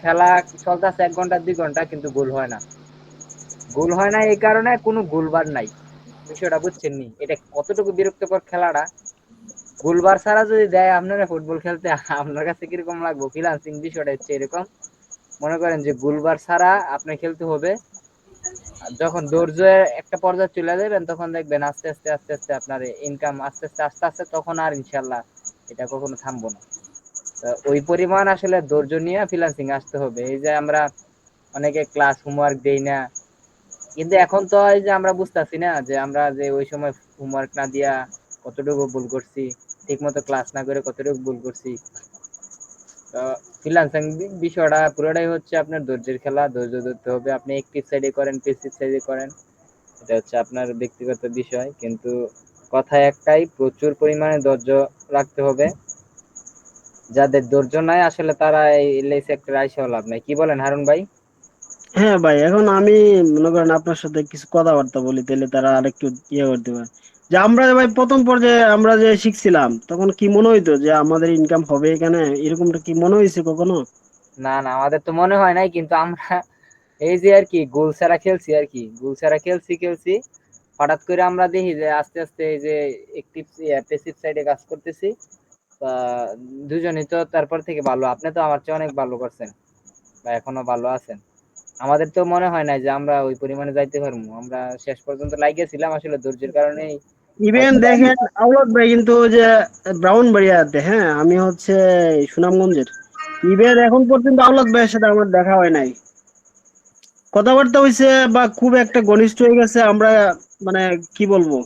খেলা চলতেছে 1 ঘন্টা 2 ঘন্টা, কিন্তু গোল হয় না। গোল হয় না এই কারণে কোনো গোলবার নাই। বিষয়টা বুঝছেন নি? এটা কতটুকু বিরক্তকর খেলাটা। গোলবার ছাড়া যদি দেয় আপনারা ফুটবল খেলতে, আপনার কাছে কিরকম লাগবে? ফ্রিল্যান্সিং বিষয়টা হচ্ছে এরকম, মনে করেন যে গোলবার ছাড়া আপনি খেলতে হবে। আর যখন ধৈর্যের একটা পর্যায়ে চলে যাবেন, তখন দেখবেন আস্তে আস্তে আস্তে আস্তে আপনার ইনকাম আস্তে আস্তে আস্তে আস্তে, তখন আর ইনশাল্লাহ এটা কখনো থামবো না। তো ওই পরিমাণ আসলে ধৈর্য নিয়ে ফ্রিল্যান্সিং আসতে হবে। এই যে আমরা অনেকে ক্লাস হোমওয়ার্ক দেই না, কিন্তু এখন তো এই যে আমরা বুঝতেছি না যে আমরা যে ওই সময় হোমওয়ার্ক না দিয়া কতটুকু ভুল করছি, ঠিক মতো ক্লাস না করে কতটুকু ভুল করছি। তো ফ্রিল্যান্সিং বিষয়টা পুরোটাই হচ্ছে আপনার ধৈর্যের খেলা। ধৈর্য ধরতে হবে। আপনি অ্যাক্টিভ সাইডে করেন, প্যাসিভ সাইডে করেন, এটা হচ্ছে আপনার ব্যক্তিগত বিষয়। কিন্তু কথা একটাই, প্রচুর পরিমাণে ধৈর্য রাখতে হবে। যাদের ধৈর্য নাই আসলে তারা এই সেক্টরে আইসাও লাভ নাই। কি বলেন হারুন ভাই? হ্যাঁ ভাই, এখন আমি মনে করেন আপনার সাথে কিছু কথাবার্তা বলি, তাহলে তারা আরেকটু ইয়ে করতে পারে। যে আমরা ভাই প্রথম পর্যায়ে আমরা যে শিখছিলাম, তখন কি মনে হইতো যে আমাদের ইনকাম হবে এখানে? এরকমটা কি মনে হয়েছে কখনো? না না, আমাদের তো মনে হয় নাই, কিন্তু আমরা এই যে আর কি গোল ছাড়া খেলছি, আর কি গোল ছাড়া খেলছি খেলছি হঠাৎ করে আমরা দেখি যে আস্তে আস্তে এই যে একটিভ প্যাসিভ সাইডে কাজ করতেছি। তা দুজনই তো তারপর থেকে ভালো। আপনি তো আমার চেয়ে অনেক ভালো করছেন বা এখনো ভালো আছেন। আমাদের তো মনে হয় না যে আমরা ওই পরিমাণে যাইতে পারবো। আমরা শেষ পর্যন্ত লাগিয়েছিলাম আসলে ধৈর্যের কারণেই ইভেন হয়তো বা। দেখেন আওলাদ ভাই কিন্তু ওই যে ব্রাউনবাড়িয়াতে, হ্যাঁ আমি হচ্ছে সুনামগঞ্জের, ইভেন এখন পর্যন্ত আওলাদ ভাইয়ের সাথে আমার দেখা হয় নাই, কথাবার্তা হয়েছে বা খুব একটা ঘনিষ্ঠ হয়ে গেছে আমরা, মানে কি বলবো,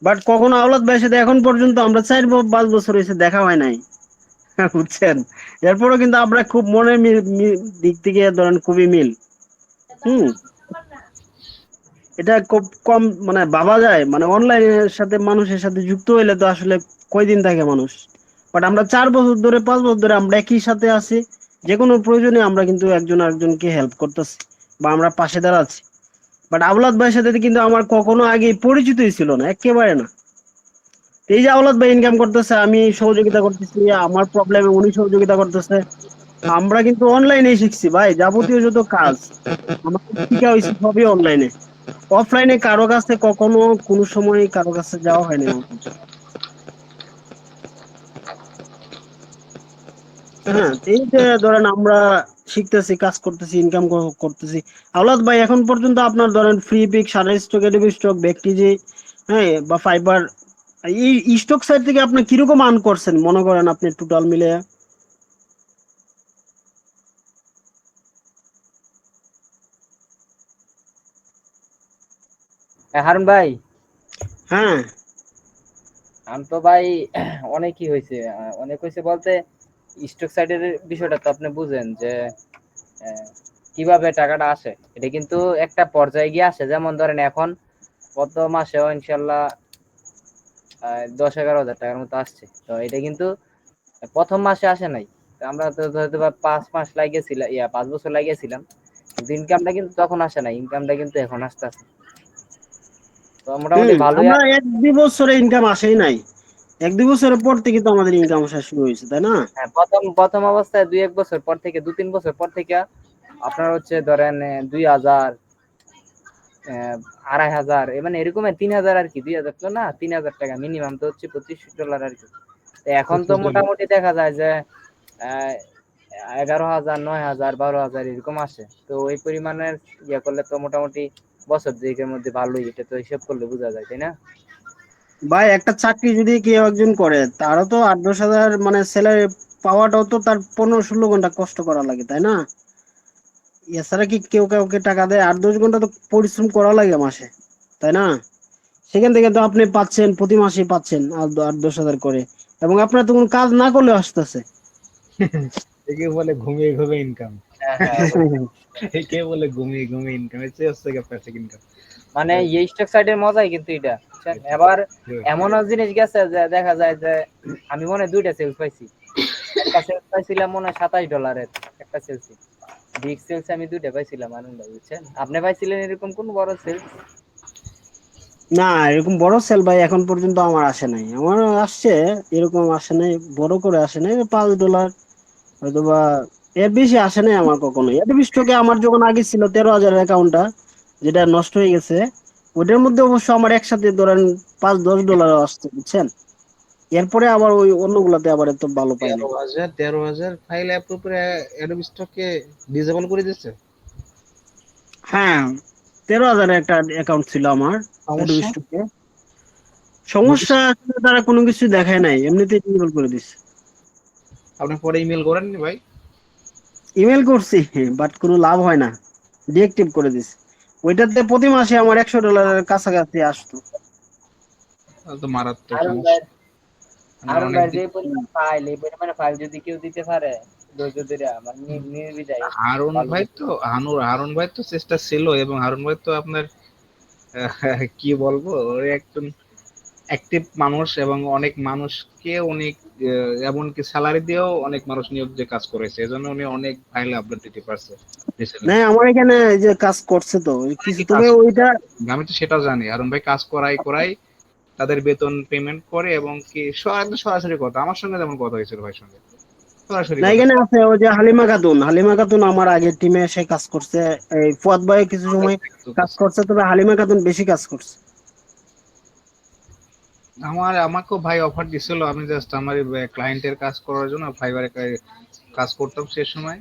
বাট কখনো আওলাদ ভাইয়ের সাথে এখন পর্যন্ত আমরা 4-5 বছর হয়েছে দেখা হয় নাই। বুঝছেন? এরপরও কিন্তু আমরা খুব মনের দিক থেকে ধরেন খুবই মিল। হুম, এটা খুব কম মানে ভাবা যায়, মানে অনলাইনের সাথে মানুষের সাথে যুক্ত হইলে তো আসলে কয়দিন থাকে মানুষ, বাট আমরা 4 বছর ধরে 5 বছর ধরে আমরা একই সাথে আছি। যে কোনো প্রয়োজনে আমরা কিন্তু একজন আরেকজনকে হেল্প করতেছি বা আমরা পাশে দাঁড়াচ্ছি। বাট আওলাদ ভাইয়ের সাথে কিন্তু আমার কখনো আগে পরিচিতই ছিল না, একেবারে না। এই যে আওলাদ ভাই ইনকাম করতেছে, আমি সহযোগিতা করতেছি, আমার প্রবলেমে উনি সহযোগিতা করতেছে। আমরা কিন্তু অনলাইনে শিখছি ভাই, যাবতীয় যত কাজ আমাদের শিখা হয়েছে সবই অনলাইনে। অফলাইনে কারো কাছে কখনো কোনো সময় কারো কাছে যাওয়া হয়নি আমাদের। হ্যাঁ, এই যে ধরেন আমরা শিখতেছি, কাজ করতেছি, ইনকাম করতেছি। আওলাদ ভাই এখন পর্যন্ত আপনার ধরেন ফ্রি পিক, সারা স্টক, এডিবি স্টক, ব্যাকটিজি, হ্যাঁ বা ফাইবার, এই স্টক সাইড থেকে আপনি কিরকম আর্ন করছেন মনে করেন আপনি টোটাল মিলে? হারুন ভাই, হ্যাঁ আমি তো ভাই অনেকই হয়েছে। অনেক হয়েছে বলতে স্টক সাইডের বিষয়টা তো আপনি বুঝেন যে আহ, কিভাবে টাকাটা আসে। এটা কিন্তু একটা পর্যায়ে গিয়ে আসে। যেমন ধরেন এখন গত মাসেও ইনশাল্লাহ 10-11 হাজার টাকার মতো আসছে। তো এটা কিন্তু প্রথম মাসে আসে নাই। তো আমরা তো হয়তো বা 5 মাস লাগিয়েছিলাম, 5 বছর লাগিয়েছিলাম, কিন্তু ইনকামটা কিন্তু তখন আসে নাই। ইনকামটা কিন্তু এখন আসতেছে। তো মোটামুটি ভালোই। আমরা 1-2 বছরে ইনকাম আসেই নাই, 1-2 বছরের পর থেকে তো আমাদের ইনকাম আসা শুরু হয়েছে, তাই না? হ্যাঁ, প্রথম প্রথম অবস্থায় 2-1 বছর পর থেকে, 2-3 বছর পর থেকে আপনার হচ্ছে ধরেন 2,000, 2,500, মানে এরকম 3,000 আর কি। 2,000 তো না, 3,000 টাকা মিনিমাম তো হচ্ছে $25 আর কি। তো এখন তো মোটামুটি দেখা যায় যে 11,000, 9,000, 12,000 এরকম আসে। তো ওই পরিমাণের ইয়ে করলে তো মোটামুটি বছর দুয়েকের মধ্যে ভালোই, এটা তো হিসেব করলে বোঝা যায়, তাই না? ভাই একটা চাকরি যদি কেউ একজন করে, তারও তো 8-10 হাজার মানে স্যালারি পাওয়াটাও তো তার 15-16 ঘন্টা কষ্ট করা লাগে, তাই না? এছাড়া কি কেউ কাউকে টাকা দেয়? 8-10 ঘন্টা তো পরিশ্রম করা লাগে মাসে, তাই না? সেখান থেকে তো আপনি পাচ্ছেন, প্রতি মাসে পাচ্ছেন 8-10 হাজার করে, এবং আপনার তো কোনো কাজ না করলেও আসতেছে। একে বলে ঘুমিয়ে ঘুমিয়ে ইনকাম। হ্যাঁ হ্যাঁ, অবশ্যই। একে বলে ঘুমিয়ে ঘুমিয়ে ইনকাম, এর চেয়ে হচ্ছে প্যাসিভ ইনকাম। মানে এই স্টক সাইডের মজাই কিন্তু এটা, বুঝছেন? এবার এমনও জিনিস গেছে যে দেখা যায় যে আমি মনে হয় 2টা সেলস পাইছি। একটা সেলস পাইছিলাম মনে হয় $27, একটা সেলস, বিগ সেলস আমি 2টা পাইছিলাম। আনন্দ, বুঝছেন? আপনি পাইছিলেন এরকম কোন বড় সেলস? না, এরকম বড় সেল ভাই এখন পর্যন্ত আমার আসে নাই। আমার আসছে, এরকম আসে নাই, বড় করে আসে নাই, $5 হয়তোবা, এর বেশি আসে নাই আমার কখনো। অ্যাডোবি স্টকে আমার যখন আগে ছিল 13,000 অ্যাকাউন্টটা, যেটা নষ্ট হয়ে গেছে, ওটার মধ্যে অবশ্য আমার একসাথে ধরেন $5-10 আসছে, বুঝছেন। এরপরে আবার ওই অন্যগুলাতে আবার এত ভালো পাই নাই। 13,000 ফাইল অ্যাপ্রুভ করে অ্যাডোবি স্টককে ডিসেবল করে দিচ্ছে। হ্যাঁ, 13,000 একটা অ্যাকাউন্ট ছিল আমার অ্যাডোবি সমস্যা স্টকে। সমস্যা আসলে তারা কোনো কিছু দেখায় নাই, এমনিতেই ডিসেবল করে দিচ্ছে। আপনি পরে ইমেল করেননি ভাই? ইমেল করছি, বাট কোনো লাভ হয় না, ডিএক্টিভ করে দিছে। ওইটাতে প্রতি মাসে আমার $100 কাছাকাছি আসতো। তাহলে তো মারাত্মক হারুন ভাই, সমস্যা। আমার হারুন অনেক ভাই যে দিন পরিমাণ ফাইল, এই পরিমাণ ফাইল যদি কেউ দিতে পারে ধৈর্য ধরে আমার নির্বিধায় ভালো কিছু। হারুন ভাই তো চেষ্টা ছিল, এবং হারুন ভাই তো আপনার কি বলবো, ওর একজন অ্যাক্টিভ মানুষ, এবং অনেক মানুষকে অনেক এমনকি স্যালারি দিয়েও অনেক মানুষ নিয়োগ দিয়ে কাজ করেছে, এজন্য উনি অনেক ফাইল আপলোড দিতে পারছে না, রিসেন্টলি। আমার এখানে এই যে কাজ করছে তো কিছু, অনেকে কাজ তবে ওইটা করে। আমি তো সেটা জানি, হারুন ভাই কাজ করাই তাদের বেতন পেমেন্ট করে, এবং কি একদম সরাসরি কথা, আমার সঙ্গে যেমন কথা হয়েছিল ভাইয়ের সঙ্গে, সরাসরি না, কথা। এখানে আছে ওই যে হালিমা খাতুন আমার আগের টিমে এসে কাজ করছে। এই ফুয়াদ ভাই কিছু সময় কাজ করছে, তবে হালিমা খাতুন বেশি কাজ করছে। আমাকেও ভাই অফার দিছিল, আমি জাস্ট আমার ক্লায়েন্টের কাজ করার জন্য ফাইবারে কাজ করতাম সে সময়,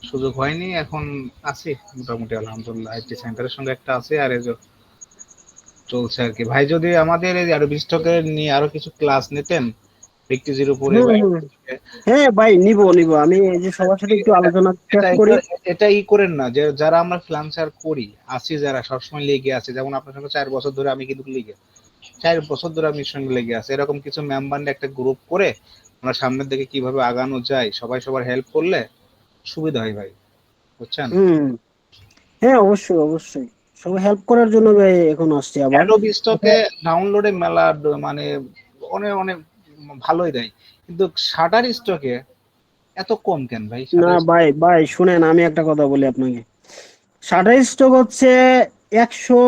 সুযোগ হয়নি। এখন আছি মোটামুটি আলহামদুলিল্লাহ, আইটি সেন্টারের সঙ্গে একটা আছে, আর এই যে চলছে আর কি। ভাই যদি আমাদের এই আরো বিস্টকের নিয়ে আরো কিছু ক্লাস নিতেন ব্যক্তিজির উপরে, হুম বা হুম হ্যাঁ ভাই, নিব আমি এই যে সবার সাথে একটু আলোচনা এটা শেষ এটা করি। এটা ই করেন না, যে যারা আমরা ফ্রিল্যান্সার করি আছি, যারা সবসময় লেগে আছে, যেমন আপনার সঙ্গে 4 বছর ধরে আমি কিন্তু লেগে, 4 বছর ধরে আমি সঙ্গে লেগে আছে, এরকম কিছু মেম্বার একটা গ্রুপ করে আমরা সামনের দিকে কিভাবে আগানো যায়, সবাই সবার হেল্প করলে সুবিধা হয় ভাই, বুঝছেন। হুম, হ্যাঁ, অবশ্যই অবশ্যই, সবাই হেল্প করার জন্য ভাই এখন আসছে আবার। অ্যাডোবি স্টকে ডাউনলোডে মেলা মানে অনেক অনেক ভালোই দেয়, কিন্তু শাটার স্টকে এত কম কেন ভাই? না শাটার ভাই ভাই শুনেন, আমি একটা কথা বলি আপনাকে। শাটার স্টক হচ্ছে 100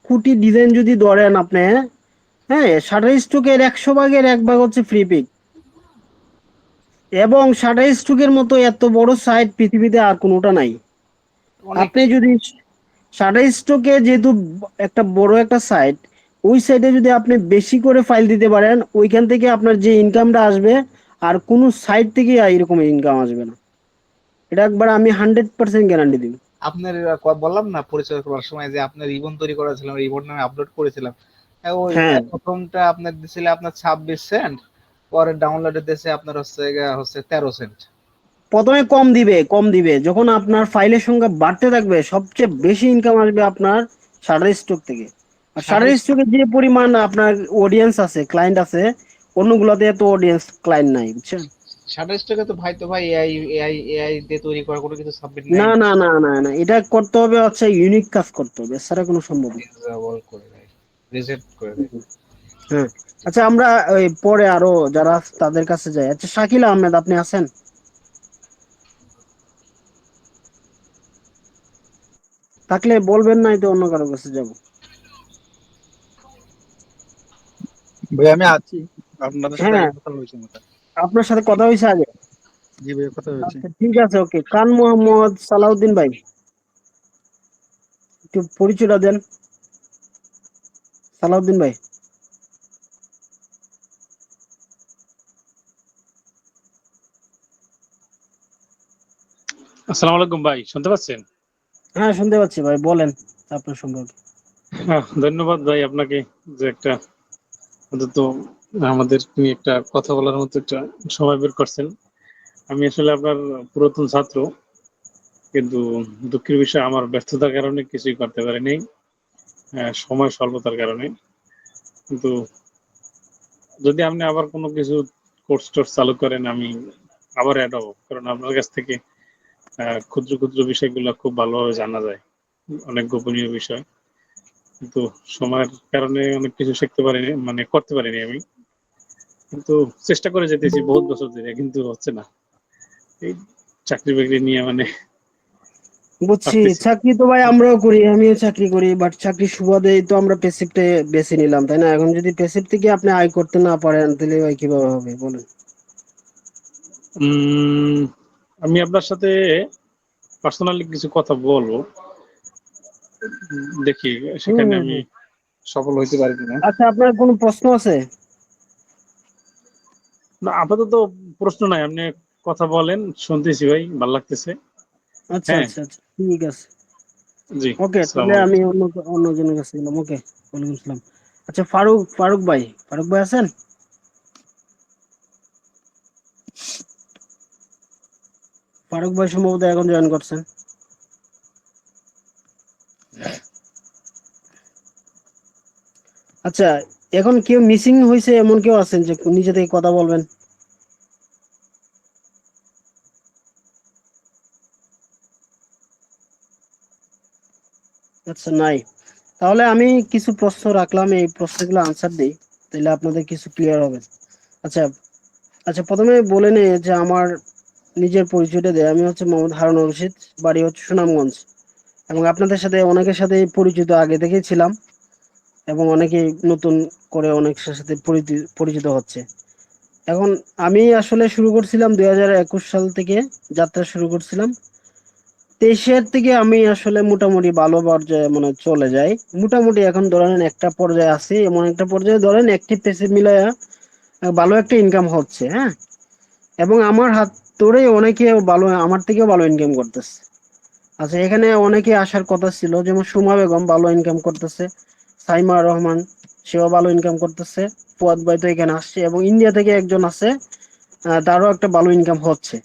কোটি ডিজাইন যদি ধরেন আপনি, হ্যাঁ, শাটার স্টকের 100 ভাগের 1 ভাগ হচ্ছে ফ্রি পিক। এবং শাটার স্টকের মতো এত বড় সাইট পৃথিবীতে আর কোনোটা নাই। অনেক। আপনি যদি শাটার স্টকে, যেহেতু একটা বড় একটা সাইট, ওই সাইটে যদি আপনি বেশি করে ফাইল দিতে পারেন, ওইখান থেকে আপনার যে ইনকামটা আসবে, আর কোনো সাইট থেকে এরকম ইনকাম আসবে না। এটা একবার আমি 100% গ্যারান্টি দিই। আপনার বললাম না পরিচয় করার সময় যে আপনার রিবন তৈরি করেছিলাম, রিবন নামে আপলোড করেছিলাম, ওই হ্যাঁ, প্রথমটা আপনার দিছিল আপনার 26 সেন্ট, পরে ডাউনলোডে দিয়েছে আপনার হচ্ছে 13 সেন্ট। প্রথমে কম দিবে, যখন আপনার ফাইলের সংখ্যা বাড়তে থাকবে সবচেয়ে বেশি ইনকাম আসবে আপনার শাটার স্টক থেকে। আর শাটার শাটার স্টকে যে পরিমাণ আপনার অডিয়েন্স আছে, ক্লায়েন্ট আছে, অন্যগুলোতে এত অডিয়েন্স ক্লায়েন্ট নাই, বুঝছেন। শাটার স্টকে তো ভাই এআই দিয়ে তৈরি করা কোনো কিছু সাবমিট নাই, না না না না না, এটা করতে হবে হচ্ছে ইউনিক কাজ করতে হবে, এছাড়া কোনো সম্ভব না। ডিসেবল করে দেয়, রিজেক্ট করে দেয়। হ্যাঁ, আচ্ছা, আমরা ওই পরে আরো যারা তাদের কাছে যাই। আচ্ছা, শাকিল আহমেদ, আপনি আছেন? থাকলে বলবেন, নাই তো অন্য কারো কাছে যাব। ভাই আমি আছি, আপনাদের সাথে হ্যাঁ, আগে কথা হয়েছে মতো। আপনার সাথে কথা হয়েছে আগে? জি ভাই কথা হয়েছে। আচ্ছা, ঠিক আছে, ওকে। খান মোহাম্মদ সালাউদ্দিন ভাই, একটু পরিচয়টা দেন। সালাউদ্দিন ভাই। আসসালামু আলাইকুম ভাই, শুনতে পাচ্ছেন? হ্যাঁ, শুনতে পাচ্ছি ভাই, বলেন আপনার সম্পর্কে। ধন্যবাদ ভাই আপনাকে, যে একটা অন্তত আমাদের নিয়ে একটা কথা বলার মতো একটা সময় বের করছেন। আমি আসলে আপনার পুরাতন ছাত্র, কিন্তু দুঃখের বিষয় আমার ব্যস্ততার কারণে কিছুই করতে পারিনি, সময় স্বল্পতার কারণে। কিন্তু যদি আপনি আবার কোনো কিছু কোর্স টোর্স চালু করেন, আমি আবার অ্যাড হবো, কারণ আপনার কাছ থেকে ক্ষুদ্র ক্ষুদ্র বিষয়গুলো খুব ভালোভাবে জানা যায়, অনেক গোপনীয় বিষয়। কিন্তু সময়ের কারণে অনেক কিছু শিখতে পারিনি, মানে করতে পারিনি আমি, কিন্তু চেষ্টা করে যেতেছি বহুত বছর ধরে, কিন্তু হচ্ছে না। এই চাকরি বাকরি নিয়ে মানে বুঝছি, পারতেছি। চাকরি তো ভাই আমরাও করি, আমিও চাকরি করি, বাট চাকরির সুবাদেই তো আমরা প্যাসিভটা বেছে নিলাম, তাই না? এখন যদি প্যাসিভ থেকে আপনি আয় করতে না পারেন তাহলে ভাই কিভাবে হবে বলেন? উম, আমি আপনার সাথে পার্সোনালি কিছু কথা বলবো, দেখি হুম সেখানে হুম আমি হুম। সফল হইতে পারি কিনা। আচ্ছা, আপনার কোনো প্রশ্ন আছে? না, আপাতত প্রশ্ন নাই, আপনি কথা বলেন, শুনতেছি ভাই, ভালো লাগতেছে। আচ্ছা হ্যাঁ, আচ্ছা আচ্ছা, ঠিক আছে। জি, ওকে, আসসালামু তাহলে আমি আলাইকুম। অন্যজনের কাছে গেলাম। ওকে, ওয়ালাইকুম আসসালাম। আচ্ছা, ফারুক ফারুক ভাই, ফারুক ভাই আছেন? ফারুক ভাই সম্ভবত এখন জয়েন করছেন। আচ্ছা, এখন কেউ মিসিং হয়েছে এমন কেউ আছেন যে নিজে থেকে কথা বলবেন? আচ্ছা, নাই। তাহলে আমি কিছু প্রশ্ন রাখলাম, এই প্রশ্নগুলো আনসার দিই, তাহলে আপনাদের কিছু ক্লিয়ার হবে। আচ্ছা আচ্ছা, প্রথমে বলে নেই যে আমার নিজের পরিচয়টা দেয়। আমি হচ্ছে মোহাম্মদ হারুন রশিদ, বাড়ি হচ্ছে সুনামগঞ্জ, এবং আপনাদের সাথে অনেকের সাথে পরিচিত আগে থেকেই ছিলাম, এবং অনেকেই নতুন করে অনেকের সাথে পরিচিত হচ্ছে। এখন আমি আসলে শুরু করছিলাম 2021 সাল থেকে, যাত্রা শুরু করছিলাম। 23-এর থেকে আমি আসলে মোটামুটি ভালো পর্যায়ে মানে চলে যাই। মোটামুটি এখন ধরেন একটা পর্যায়ে আছি, এমন একটা পর্যায়ে ধরেন অ্যাক্টিভ প্যাসিভ মিলায়া ভালো একটা ইনকাম হচ্ছে, হ্যাঁ। এবং আমার হাত ধরে অনেকে ভালো, আমার থেকেও ভালো ইনকাম করতেছে। আচ্ছা, এখানে অনেকে আসার কথা ছিল, যেমন সুমা বেগম ভালো ইনকাম করতেছে, সাইমা রহমান সেও ভালো ইনকাম করতেছে, ফুয়াদ ভাই তো এখানে আসছে, এবং ইন্ডিয়া থেকে একজন আছে, তারও একটা ভালো ইনকাম হচ্ছে।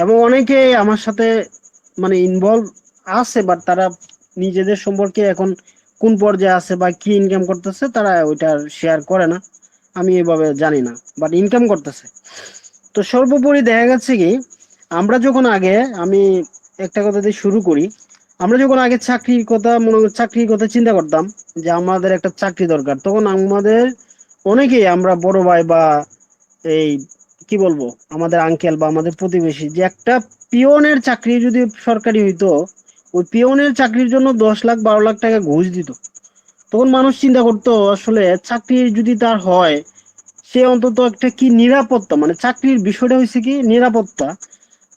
এবং অনেকে আমার সাথে মানে ইনভলভ আছে, বাট তারা নিজেদের সম্পর্কে এখন কোন পর্যায়ে আছে বা কি ইনকাম করতেছে তারা ওইটা শেয়ার করে না, আমি এভাবে জানি না, বাট ইনকাম করতেছে। তো সর্বোপরি দেখা যাচ্ছে কি, আমরা যখন আগে, আমি একটা কথা দিয়ে শুরু করি, আমরা যখন আগে চাকরির কথা চিন্তা করতাম যে আমাদের একটা চাকরি দরকার, তখন আমাদের অনেকেই, আমরা বড় ভাই বা এই কি বলবো, আমাদের আঙ্কেল বা আমাদের প্রতিবেশী, যে একটা পিওনের চাকরি যদি সরকারি হইতো, ওই পিওনের চাকরির জন্য 10 লাখ 12 লাখ টাকা ঘুষ দিত। তখন মানুষ চিন্তা করতো আসলে চাকরি যদি তার হয়, সে অন্তত একটা কি নিরাপত্তা, মানে চাকরির বিষয়টা হচ্ছে কি নিরাপত্তা,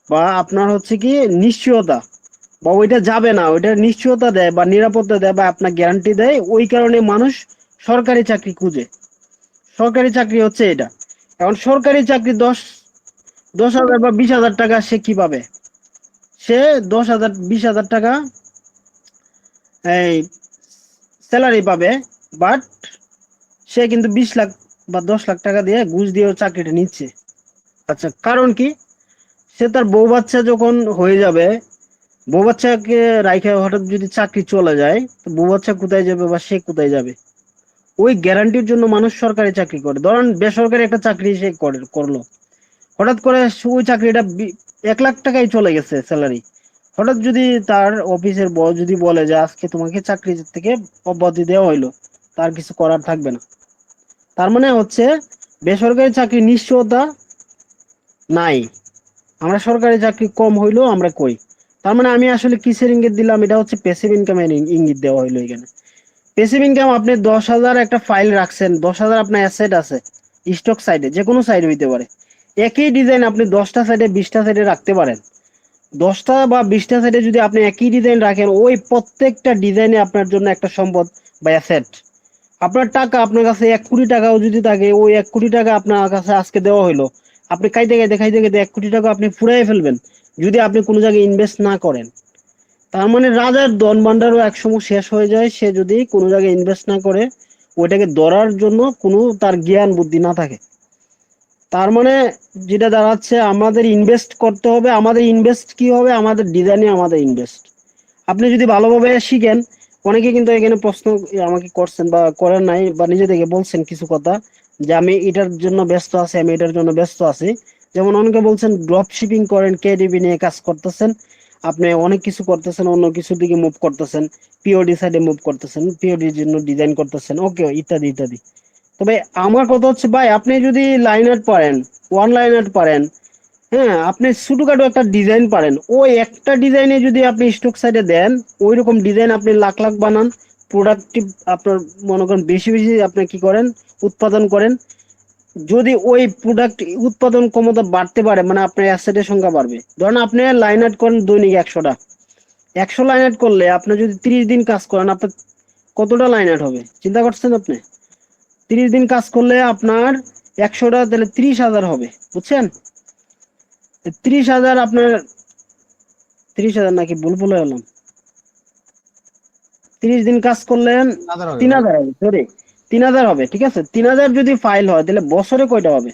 বা আপনার হচ্ছে কি নিশ্চয়তা, বা ওইটা যাবে না, ওইটার নিশ্চয়তা দেয় বা নিরাপত্তা দেয় বা আপনার গ্যারান্টি দেয়। ওই কারণে মানুষ সরকারি চাকরি খুঁজে। সরকারি চাকরি হচ্ছে এটা। এখন সরকারি চাকরি 10,000 বা 20,000 টাকা সে কি পাবে? সে 10,000 20,000 টাকা এই স্যালারি পাবে, বাট সে কিন্তু 20 লাখ বা 10 লাখ টাকা দিয়ে ঘুষ দিয়ে চাকরিটা নিচ্ছে। আচ্ছা, কারণ কি? সে তার বউ বাচ্চা যখন হয়ে যাবে, বউ বাচ্চাকে রাইখে হঠাৎ যদি চাকরি চলে যায়, তো বউ বাচ্চা কোথায় যাবে বা সে কোথায় যাবে? ওই গ্যারান্টির জন্য মানুষ সরকারি চাকরি করে। ধরেন বেসরকারি একটা চাকরি সে করলো, হঠাৎ করে ওই চাকরিটা 1 লাখ টাকায় চলে গেছে স্যালারি। হঠাৎ যদি তার অফিসের বস যদি বলে যে আজকে তোমাকে চাকরি থেকে অব্যাহতি দেওয়া হইলো, তার কিছু করার থাকবে না। তার মানে হচ্ছে বেসরকারি চাকরি নিশ্চয়তা নাই, আমরা সরকারি চাকরি কম হইলেও আমরা কই। তার মানে আমি আসলে কিসের ইঙ্গিত দিলাম? এটা হচ্ছে প্যাসিভ ইনকামের ইঙ্গিত দেওয়া হইলো এখানে। প্যাসিভ ইনকাম, আপনি 10,000 একটা ফাইল রাখছেন, 10,000 আপনার অ্যাসেট আছে স্টক সাইডে, যে কোনো সাইড হইতে পারে। একই ডিজাইন আপনি 10টা সাইডে 20টা সাইডে রাখতে পারেন। 10টা বা 20টা সাইডে যদি আপনি একই ডিজাইন রাখেন, ওই প্রত্যেকটা ডিজাইনে আপনার জন্য একটা সম্পদ বা অ্যাসেট। আপনার টাকা, আপনার কাছে 1 কোটি টাকাও যদি থাকে, ওই 1 কোটি টাকা আপনার কাছে আজকে দেওয়া হইলো, আপনি খাইতে খাইতে খাইতে খাইতে 1 কোটি টাকা আপনি ফুরাই ফেলবেন যদি আপনি কোনো জায়গায় ইনভেস্ট না করেন। তার মানে রাজার ধন ভান্ডারও একসময় শেষ হয়ে যায়, সে যদি কোনো জায়গায় ইনভেস্ট না করে, ওইটাকে ধরার জন্য কোনো তার জ্ঞান বুদ্ধি না থাকে। তার মানে যেটা দাঁড়াচ্ছে, আমাদের ইনভেস্ট করতে হবে। আমাদের ইনভেস্ট কি হবে? আমাদের ডিজাইনে আমাদের ইনভেস্ট। আপনি যদি ভালোভাবে শিখেন, অনেকে কিন্তু এখানে প্রশ্ন আমাকে করছেন বা করেন নাই, বা নিজে থেকে বলছেন কিছু কথা, যে আমি এটার জন্য ব্যস্ত আছি, আমি এটার জন্য ব্যস্ত আছি। যেমন অনেকে বলছেন ড্রপ শিপিং করেন, কেডিবি নিয়ে কাজ করতেছেন, আপনি অনেক কিছু করতেছেন, অন্য কিছুর দিকে মুভ করতেছেন, পিওডি সাইডে মুভ করতেছেন, পিওডির জন্য ডিজাইন করতেছেন, ওকে, ইত্যাদি ইত্যাদি। তবে আমার কথা হচ্ছে ভাই, আপনি যদি লাইন আর্ট পারেন, ওয়ান লাইন আর্ট পারেন, হ্যাঁ, আপনি ছোটখাটো একটা ডিজাইন পারেন, ওই একটা ডিজাইনে যদি আপনি স্টক সাইডে দেন, ওই রকম ডিজাইন আপনি লাখ লাখ বানান, প্রোডাক্টিভ আপনার মনে করেন বেশি বেশি আপনি কি করেন, উৎপাদন করেন। যদি ওই প্রোডাক্ট উৎপাদন ক্ষমতা বাড়তে পারে, মানে আপনার অ্যাসেটের সংখ্যা বাড়বে। ধরেন আপনি লাইন আউট করেন দৈনিক 100টা, 100 লাইন আউট করলে আপনি যদি 30 দিন কাজ করেন, আপনার কতটা লাইন আউট হবে চিন্তা করছেন আপনি? 30 দিন কাজ করলে আপনার 100টা তাহলে 30,000 হবে, বুঝছেন? 30,000 আপনার, 30,000 নাকি ভুল বলে গেলাম, 30 দিন কাজ করলেন 3,000 হবে, সরি 3,000 হবে, ঠিক আছে? 3,000 যদি ফাইল হয় তাহলে বছরে কয়টা হবে?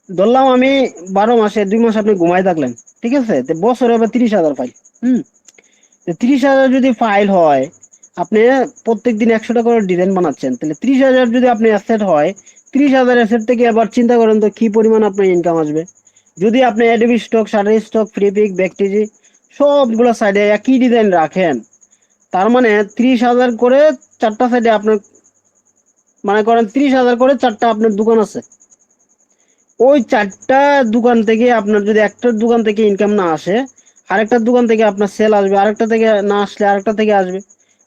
ধরলাম আমি 12 মাসে 2 মাস আপনি ঘুমাই থাকলেন, ঠিক আছে? তো বছরে হবে 30,000 ফাইল। হুম, 30,000 যদি ফাইল হয়, আপনি প্রত্যেক দিন 100টা করে ডিজাইন বানাচ্ছেন, তাহলে 30,000 যদি আপনি অ্যাসেট হয়, 30,000 অ্যাসেট থেকে আবার চিন্তা করেন তো কি পরিমাণ আপনার ইনকাম আসবে। যদি আপনি Adobe Stock, Shutterstock, Freepik, ব্যাকটিজি সবগুলো সাইডে একই ডিজাইন রাখেন, তার মানে 30,000 করে 4টা সাইডে আপনার, মনে করেন 30,000 করে 4টা আপনার দোকান আছে। ওই 4টা দোকান থেকে আপনার যদি একটা দোকান থেকে ইনকাম না আসে, আরেকটা দোকান থেকে আপনার সেল আসবে, আরেকটা থেকে না আসলে আরেকটা থেকে আসবে।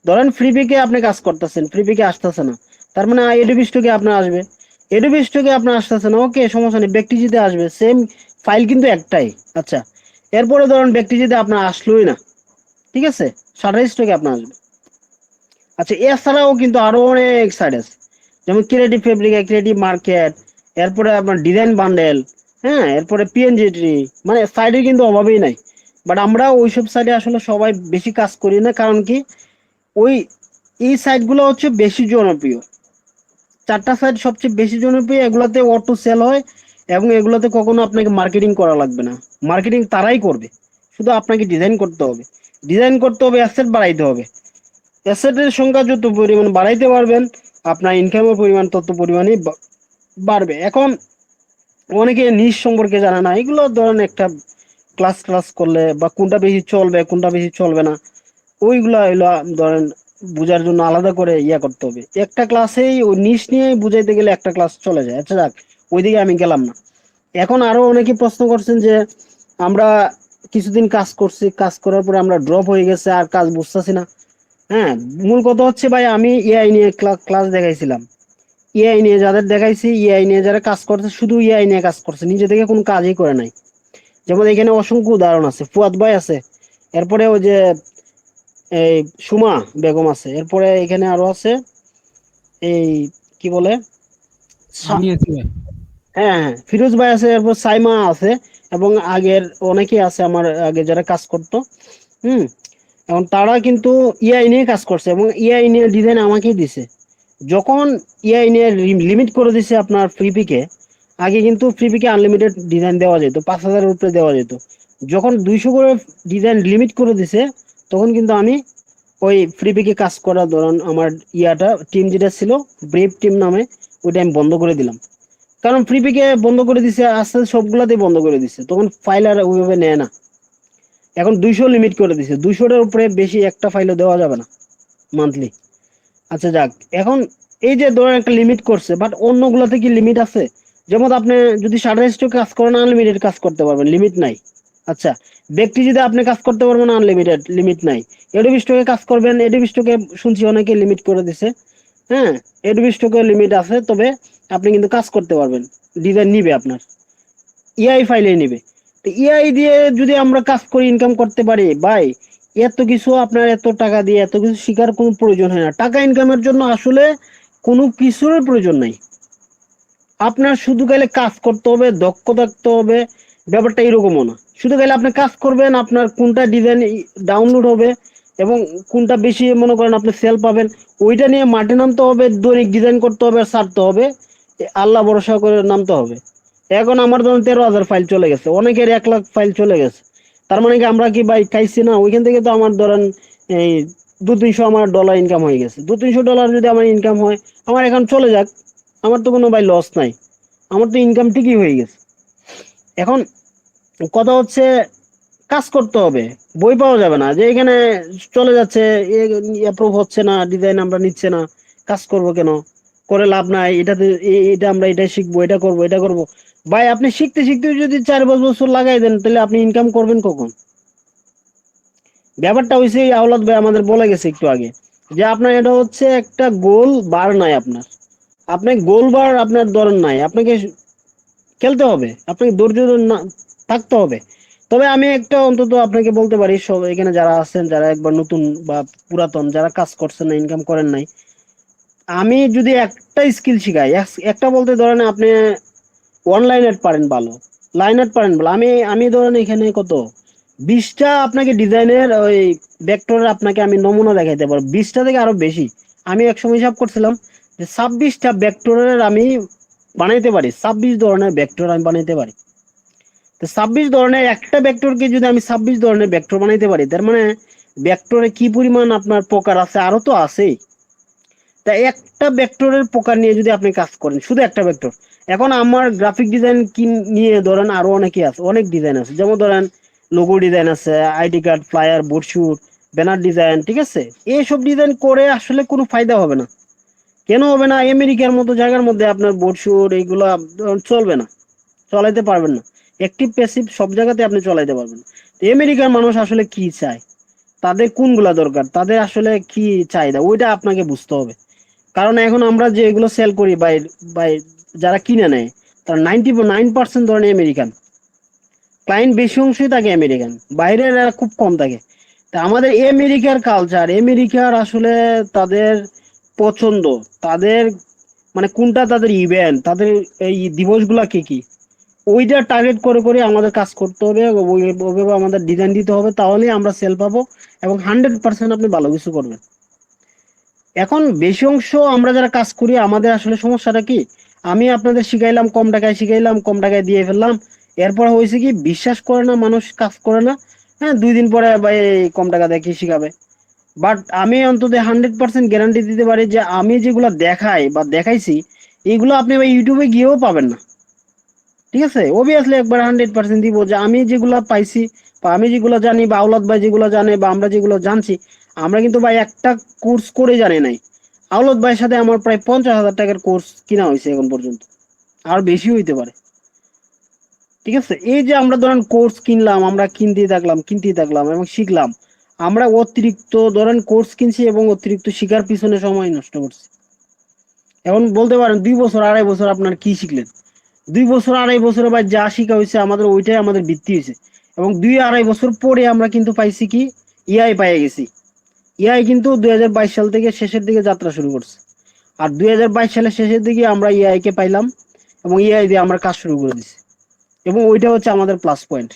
ধরেন ফ্রিপিকে আপনি কাজ করতেছেন, ফ্রিপিকে আসতেছে না, তার মানে এডোবি স্টকে আপনার আসবে, এডোবি স্টকে আপনার আসতেছে না, ওকে সমস্যা নেই, ব্যক্তিজিতে আসবে, সেম ফাইল কিন্তু একটাই। আচ্ছা, এরপরে ধরেন ব্যক্তিজিতে আপনার আসলোই না, ঠিক আছে, শাটার স্টকে আপনার আসবে। আচ্ছা, এছাড়াও কিন্তু আরো অনেক সাইট আছে, যেমন ক্রিয়েটিভ ফেব্রিক, ক্রিয়েটিভ মার্কেট, এরপরে আপনার ডিজাইন বান্ডেল, হ্যাঁ, এরপরে পিএনজিটি, মানে সাইডের কিন্তু অভাবই নাই। বাট আমরা ওইসব সাইডে আসলে সবাই বেশি কাজ করি না, কারণ কি ওই এই সাইটগুলো হচ্ছে বেশি জনপ্রিয়। 4টা সাইট সবচেয়ে বেশি জনপ্রিয়, এগুলোতে অটো সেল হয় এবং এগুলোতে কখনো আপনাকে মার্কেটিং করা লাগবে না, মার্কেটিং তারাই করবে, শুধু আপনাকে ডিজাইন করতে হবে, ডিজাইন করতে হবে, অ্যাসেট বাড়াইতে হবে। অ্যাসেটের সংখ্যা যত পরিমাণ বাড়াইতে পারবেন, আপনার ইনকামের পরিমাণ তত পরিমাণই বাড়বে। এখন অনেকে নিশ সম্পর্কে জানে না, এগুলো ধরেন একটা ক্লাস ক্লাস করলে বা কোনটা বেশি চলবে কোনটা বেশি চলবে না, ওইগুলা হইলো ধরেন বুঝার জন্য আলাদা করে ইয়া করতে হবে। একটা ক্লাসেই ওই নিশ নিয়ে বুঝাইতে গেলে একটা ক্লাস চলে যায়। আচ্ছা যাক, ওইদিকে আমি গেলাম না। এখন আরো অনেকে প্রশ্ন করছেন যে আমরা কিছুদিন কাজ করছি, কাজ করার পরে আমরা ড্রপ হয়ে গেছে, আর কাজ বুঝতেছি না। হ্যাঁ, মূল কথা হচ্ছে ভাই, আমি এআই নিয়ে ক্লাস দেখাইছিলাম, এআই নিয়ে যাদের দেখাইছি, এআই নিয়ে যারা কাজ করছে শুধু এআই নিয়ে কাজ করছে, নিজে থেকে কোনো কাজই করে নাই। যেমন এখানে অসংখ্য উদাহরণ আছে, ফুয়াদ ভাই আছে, এরপরে ওই যে এই সুমা বেগম আছে, এরপরে এখানে আরো আছে এই কি বলে আমি আছি ভাই। হ্যাঁ হ্যাঁ, ফিরোজ ভাই আছে, এরপর সাইমা আছে, এবং আগের অনেকেই আছে আমার আগে যারা কাজ করতো। হুম, এখন তারা কিন্তু এআই নিয়ে কাজ করছে এবং এআই নিয়ে ডিজাইন আমাকেই দিছে। যখন এআই নিয়ে লিমিট করে দিছে আপনার ফ্রিপিকে, আগে কিন্তু ফ্রিপিকে আনলিমিটেড ডিজাইন দেওয়া যেত, 5,000-এর উপরে দেওয়া যেত। যখন 200 করে ডিজাইন লিমিট করে দিছে, তখন কিন্তু আমি ওই ফ্রিপিকে কাজ করা, ধরুন আমার ইয়াটা টিম যেটা ছিল ব্রেভ টিম নামে, ওইটা আমি বন্ধ করে দিলাম। কারণ ফ্রিপিকে বন্ধ করে দিছে, আস্তে আস্তে সবগুলাতেই বন্ধ করে দিছে, তখন ফাইল আর ওইভাবে নেয় না। এখন 200 লিমিট করে দিছে, 200-টার উপরে বেশি একটা ফাইলও দেওয়া যাবে না মান্থলি। আচ্ছা যাক, এখন এই যে ধরেন একটা লিমিট করছে, বাট অন্যগুলোতে কি লিমিট আছে? যেমন আপনি যদি শাটার স্টকে কাজ করেন, আনলিমিটেড কাজ করতে পারবেন, লিমিট নাই। আচ্ছা, ব্যক্তি যদি আপনি কাজ করতে পারবেন আনলিমিটেড, লিমিট নাই। এডোবি স্টকে কাজ করবেন, এডোবি স্টকে শুনছি অনেকে লিমিট করে দিছে। হ্যাঁ, এডোবি স্টকে লিমিট আছে, তবে আপনি কিন্তু কাজ করতে পারবেন, ডিজাইন নিবে আপনার, এআই ফাইলে নিবে। তো এআই দিয়ে যদি আমরা কাজ করে ইনকাম করতে পারি ভাই, এত কিছু আপনার এত টাকা দিয়ে এত কিছু শিকার কোনো প্রয়োজন হয় না। টাকা ইনকামের জন্য আসলে কোনো কিছুর প্রয়োজন নাই, আপনার শুধু গেলে কাজ করতে হবে, দক্ষ থাকতে হবে, ব্যাপারটা এরকমও না। শুধু গেলে আপনি কাজ করবেন, আপনার কোনটা ডিজাইন ডাউনলোড হবে এবং কোনটা বেশি মনে করেন আপনি সেল পাবেন, ওইটা নিয়ে মাঠে নামতে হবে, দৈনিক ডিজাইন করতে হবে, ছাড়তে হবে, আল্লাহ ভরসা করে নামতে হবে। এখন আমার ধরুন 13,000 ফাইল চলে গেছে, অনেকের 1 লাখ ফাইল চলে গেছে, তার মানে কি আমরা কি ভাই খাইছি না? ওইখান থেকে তো আমার ধরেন এই 200-300 আমার ডলার ইনকাম হয়ে গেছে। $200-300 যদি আমার ইনকাম হয়, আমার এখন চলে যাক, আমার তো কোনো ভাই লস নাই, আমার তো ইনকাম ঠিকই হয়ে গেছে। এখন কথা হচ্ছে কাজ করতে হবে, বই পাওয়া যাবে না যে এখানে চলে যাচ্ছে, অ্যাপ্রুভ হচ্ছে না, ডিজাইন আমরা নিচ্ছে না, কাজ করব কেন? করে লাভ নাই, এটাতে এটা আমরা এটা শিখবো, এটা করব, এটা করব। ভাই আপনি শিখতে শিখতে যদি 4-5 বছর লাগাই দেন, তাহলে আপনি ইনকাম করবেন কখন? ব্যাপারটা হইছে এই আওলাদ ভাই আমাদের বলে গেছে একটু আগে, যে আপনার এটা হচ্ছে একটা গোল বার নাই আপনার। আপনি গোল বার আপনার ধরেন নাই, আপনাকে খেলতে হবে, আপনাকে ধৈর্য থাকতে হবে। তবে আমি একটা অন্তত আপনাকে বলতে পারি, সব এখানে যারা আছেন, যারা একবার নতুন বা পুরাতন, যারা কাজ করছেন না, ইনকাম করেন নাই, আমি যদি একটা স্কিল শিখাই, একটা বলতে ধরেন আপনি অনলাইন এড পারেন ভালো, লাইন এড পারেন ভালো, আমি আমি ধরেন এখানে কত 20টা আপনাকে ডিজাইনের ওই ভেক্টরের আপনাকে আমি নমুনা দেখাইতে পারবো, 20টা থেকে আরো বেশি। আমি একসময় হিসাব করছিলাম যে 26টা ভেক্টরের আমি বানাইতে পারি, 26 ধরনের ভেক্টর আমি বানাইতে পারি। তো 26 ধরনের একটা ভেক্টরকে যদি আমি 26 ধরনের ভেক্টর বানাইতে পারি, তার মানে ভেক্টরে কি পরিমাণ আপনার প্রকার আছে, আরো তো আছেই। তা একটা ভেক্টরের প্রকার নিয়ে যদি আপনি কাজ করেন, শুধু একটা ভেক্টর, এখন আমার গ্রাফিক ডিজাইন কি নিয়ে ধরেন আরো অনেকে আছে, অনেক ডিজাইন আছে, যেমন ধরেন লোগো ডিজাইন আছে, ID card, flyer, brochure, banner design, ঠিক আছে? এইসব ডিজাইন করে আসলে কোনো ফায়দা হবে না। কেন হবে না? আমেরিকার মতো জায়গার মধ্যে আপনার ব্রোশিউর এইগুলা চলবে না, চলাইতে পারবেন না। অ্যাক্টিভ প্যাসিভ সব জায়গাতে আপনি চলাইতে পারবেন না। তো আমেরিকার মানুষ আসলে কি চায়, তাদের কোনগুলা দরকার, তাদের আসলে কি চাহিদা, ওইটা আপনাকে বুঝতে হবে। কারণ এখন আমরা যে এগুলো সেল করি বাই বাই যারা কিনে নেয়, তার 99% ধরেন আমেরিকান ক্লায়েন্ট, বেশি অংশই থাকে আমেরিকান, বাইরের এরা খুব কম থাকে। তা আমাদের আমেরিকার কালচার, আমেরিকার আসলে তাদের পছন্দ, তাদের মানে কোনটা তাদের ইভেন্ট, তাদের এই দিবসগুলা কি কি, ওইটা টার্গেট করে করে আমাদের কাজ করতে হবে, ওইভাবে আমাদের ডিজাইন দিতে হবে, তাহলেই আমরা সেল পাবো এবং 100% আপনি ভালো কিছু করবেন। এখন বেশি অংশ আমরা যারা কাজ করি, আমাদের আসলে সমস্যাটা কি, আমি আপনাদের শিখাইলাম, কম টাকায় শিখাইলাম, কম টাকায় দিয়ে ফেললাম, এরপর হয়েছে কি বিশ্বাস করে না মানুষ, কাজ করে না। হ্যাঁ, 2 দিন পরে ভাই কম টাকা দিয়ে কি শিখাবে। বাট আমি অন্তত 100% গ্যারান্টি দিতে পারি যে আমি যেগুলো দেখাই বা দেখাইছি, এগুলো আপনি ভাই ইউটিউবে গিয়েও পাবেন না। ঠিক আছে, অবভিয়াসলি একবার 100% দিব যে আমি যেগুলো পাইছি বা আমি যেগুলো জানি বা আওলাদ ভাই যেগুলো জানে বা আমরা যেগুলো জানছি, আমরা কিন্তু ভাই একটা কোর্স করে জানি নাই। আওলাদ ভাইয়ের সাথে আমার প্রায় 50,000 টাকার কোর্স কিনা হয়েছে এখন পর্যন্ত, আর বেশি হইতে পারে। ঠিক আছে, এই যে আমরা ধরেন কোর্স কিনলাম, আমরা কিনতেই থাকলাম এবং শিখলাম, আমরা অতিরিক্ত ধরেন কোর্স কিনছি এবং অতিরিক্ত শিখার পিছনে সময় নষ্ট করছি। এখন বলতে পারেন 2 বছর 2.5 বছর আপনার কি শিখলেন? 2 বছর 2.5 বছরে ভাই যা শিখা হয়েছে আমাদের, ওইটাই আমাদের বৃত্তি হয়েছে। এবং 2-2.5 বছর পরে আমরা কিন্তু পাইছি কি, ইআই পাইয়ে গেছি। ইআই কিন্তু 2022 সাল থেকে শেষের দিকে যাত্রা শুরু করছে। আর 2022 সালের শেষের দিকে আমরা ইআই কে পাইলাম এবং ইআই দিয়ে আমরা কাজ শুরু করে দিছি। এবং ওইটা হচ্ছে আমাদের প্লাস পয়েন্ট।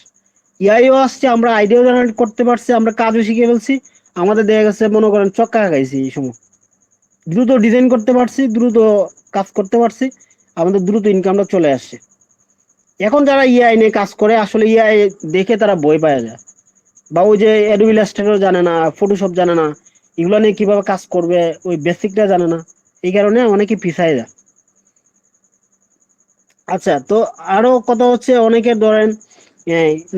ইআইও আসছে, আমরা আইডিয়াও জেনারেট করতে পারছি, আমরা কাজও শিখে ফেলছি। আমাদের দেখা গেছে মনে করেন চক্কা খাইছি এই সময়, দ্রুত ডিজাইন করতে পারছি, দ্রুত কাজ করতে পারছি, আমাদের দ্রুত ইনকামটা চলে আসছে। এখন যারা ইআই নিয়ে কাজ করে, আসলে ইআই দেখে তারা ভয় পাওয়া যায়, বা ওই যে অ্যাডোবি ইলাস্ট্রেটর জানে না, ফটোশপ জানে না, এগুলো নিয়ে কিভাবে কাজ করবে ওই বেসিকটা জানে না, এই কারণে অনেকে পিছায় যায়। আচ্ছা, তো আরো কথা হচ্ছে অনেকে ধরেন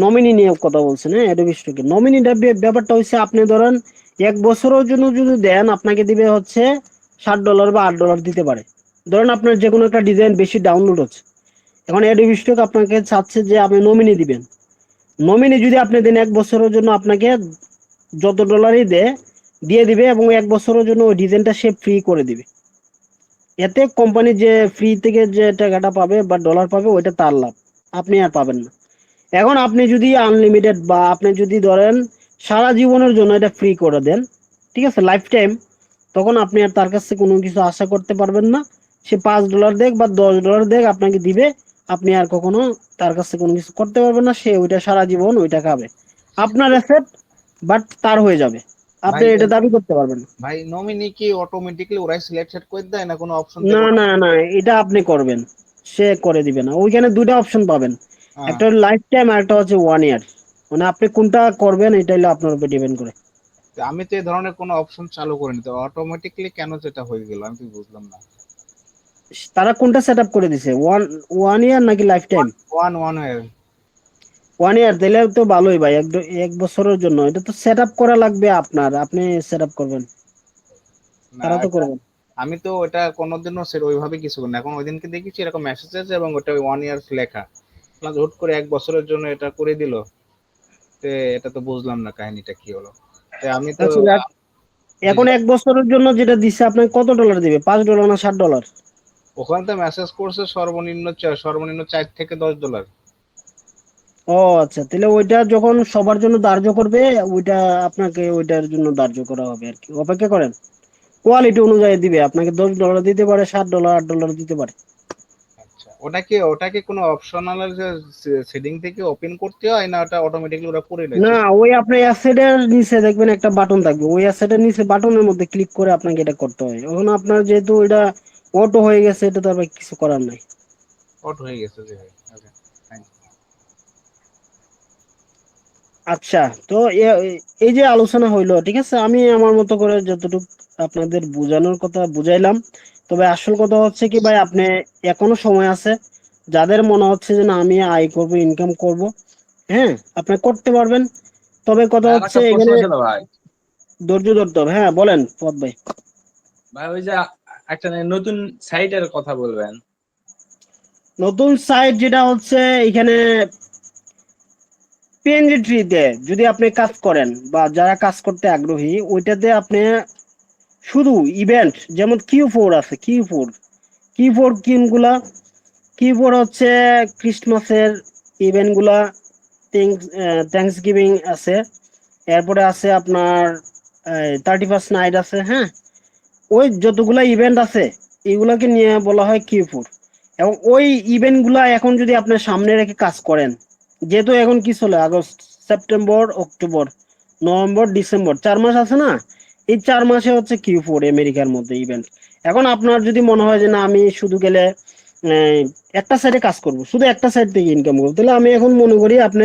নমিনি নিয়ে কথা বলছেন। হ্যাঁ, অ্যাডোবি স্টকে নমিনি ব্যাপারটা হচ্ছে, আপনি ধরেন 1 বছরের জন্য যদি দেন, আপনাকে দিবে হচ্ছে $7 বা $8 দিতে পারে। ধরেন আপনার যে কোনো একটা ডিজাইন বেশি ডাউনলোড হচ্ছে, এখন অ্যাডোবি স্টক আপনাকে চাচ্ছে যে আপনি নমিনি দিবেন। নমিনি যদি আপনি দেন 1 বছরের জন্য, আপনাকে যত ডলারই দিয়ে দিবে এবং 1 বছরের জন্য ওই ডিজাইনটা সে ফ্রি করে দিবে। এতে কোম্পানি যে ফ্রি থেকে যে টাকাটা পাবে বা ডলার পাবে, ওইটা তার লাভ, আপনি আর পাবেন না। এখন আপনি যদি আনলিমিটেড বা আপনি যদি ধরেন সারা জীবনের জন্য এটা ফ্রি করে দেন, ঠিক আছে, লাইফ টাইম, তখন আপনি আর তার কাছে কোনো কিছু আশা করতে পারবেন না। সে $5 দেখ বা $10 দেখ, আপনাকে দিবে, আপনি আর কখনো তার কাছে কোনো কিছু করতে পারবেন না। সে ওইটা সারা জীবন ওইটা খাবে, আপনার অ্যাসেট, বাট তার হয়ে যাবে, আপনি ভাই এটা দাবি করতে পারবেন না। ভাই নমিনি কি অটোমেটিক্যালি ওরাই সিলেক্ট করে দেয়, না কোনো অপশন না না না, এটা আপনি করবেন, সে করে দিবে না। ওইখানে 2টা অপশন পাবেন, একটা হলো লাইফ টাইম আর একটা হচ্ছে 1 ইয়ার। মানে আপনি কোনটা করবেন এটা হলো আপনার উপর ডিপেন্ড করে। আমি তো এই ধরনের কোনো অপশন চালু করিনি, তো অটোমেটিক্যালি কেন যেটা হয়ে গেল আমি তো বুঝলাম না। তারা কোনটা সেট আপ করে দিছে, ওয়ান ইয়ার নাকি লাইফ টাইম? One year. 1 ইয়ার, তাহলে তো ভালোই ভাই, 1 বছরের জন্য এটা তো সেট আপ করা লাগবে আপনার, আপনি সেট আপ করবেন, না তারা তো করবেন। আমি তো ওটা কোনোদিনও ওইভাবে কিছু করি না। এখন ওই দিনকে দেখেছি এরকম মেসেজ আছে এবং ওটা 1 ইয়ার্স লেখা, হুট করে 1 বছরের জন্য এটা করে দিল। এটা তো বুঝলাম না কাহিনীটা কি হলো। আমি তো আচ্ছা যাক, জি এখন জি। 1 বছরের জন্য যেটা দিচ্ছে আপনাকে কত ডলার দিবে, $5 না $60? ওখানে তো মেসেজ করছে সর্বনিম্ন 4 থেকে 10 ডলার। ও আচ্ছা, তাহলে ওইটা যখন সবার জন্য ধার্য করবে, ওইটা আপনাকে ওইটার জন্য ধার্য করা হবে আর কি। অপেক্ষা করেন, কোয়ালিটি অনুযায়ী দিবে আপনাকে। $10 দিতে পারে, $7, $8 দিতে পারে। ওটা কি কোনো অপশনাল সেটিং থেকে ওপেন করতে হয়, না ওটা অটোমেটিক্যালি ওরা করে নেয় না, সিস্টেম? ওই আপনি অ্যাসেটের নিচে দেখবেন একটা বাটন থাকবে, ওই অ্যাসেটের নিচে বাটনের মধ্যে ক্লিক করে আপনাকে এটা করতে হয়। এখন আপনার যেহেতু এটা অটো হয়ে গেছে, এটা তো আর কিছু করার নাই। আউট হয়ে গেছে জি ভাই। ওকে, থ্যাংক ইউ। আচ্ছা, তো এই যে আলোচনা হইলো, ঠিক আছে, আমি আমার মতো করে যতটুকু আপনাদের বোঝানোর কথা বুঝাইলাম। তবে আসল কথা হচ্ছে কি ভাই, আপনি এখনো সময় আছে। যাদের মনে হচ্ছে যে না আমি আয় করব, ইনকাম করব, হ্যাঁ, আপনি করতে পারবেন। তবে কথা ভাই আর হচ্ছে একটা প্রশ্ন এখানে ছিল ভাই। ধৈর্য ধরতে হবে। হ্যাঁ বলেন পদ ভাই। ভাই ওই যে একটা নতুন সাইটের কথা বলবেন। নতুন সাইট যেটা হচ্ছে এখানে পিএনজি ট্রিতে যদি আপনি কাজ করেন বা যারা কাজ করতে আগ্রহী, ওইটাতে আপনি শুধু ইভেন্ট, যেমন Q4 আছে, Q4 কিনগুলা, Q4 হচ্ছে ক্রিসমাসের ইভেন্ট গুলা, থ্যাংকস গিভিং আছে, এরপরে আছে আপনার 31st নাইট আছে, হ্যাঁ। ওই যতগুলা ইভেন্ট আছে এগুলাকে নিয়ে বলা হয় Q4। এবং ওই ইভেন্ট গুলা এখন যদি আপনি সামনে রেখে কাজ করেন, যেহেতু এখন কি চলে, August, September, October, November, December, 4 মাস আছে না, এই 4 মাসে হচ্ছে Q4 আমেরিকার মধ্যে ইভেন্ট। এখন আপনার যদি মনে হয় যে না আমি শুধু গেলে আহ, একটা সাইডে কাজ করব, শুধু একটা সাইড থেকে ইনকাম করবো, তাহলে আমি এখন মনে করি আপনি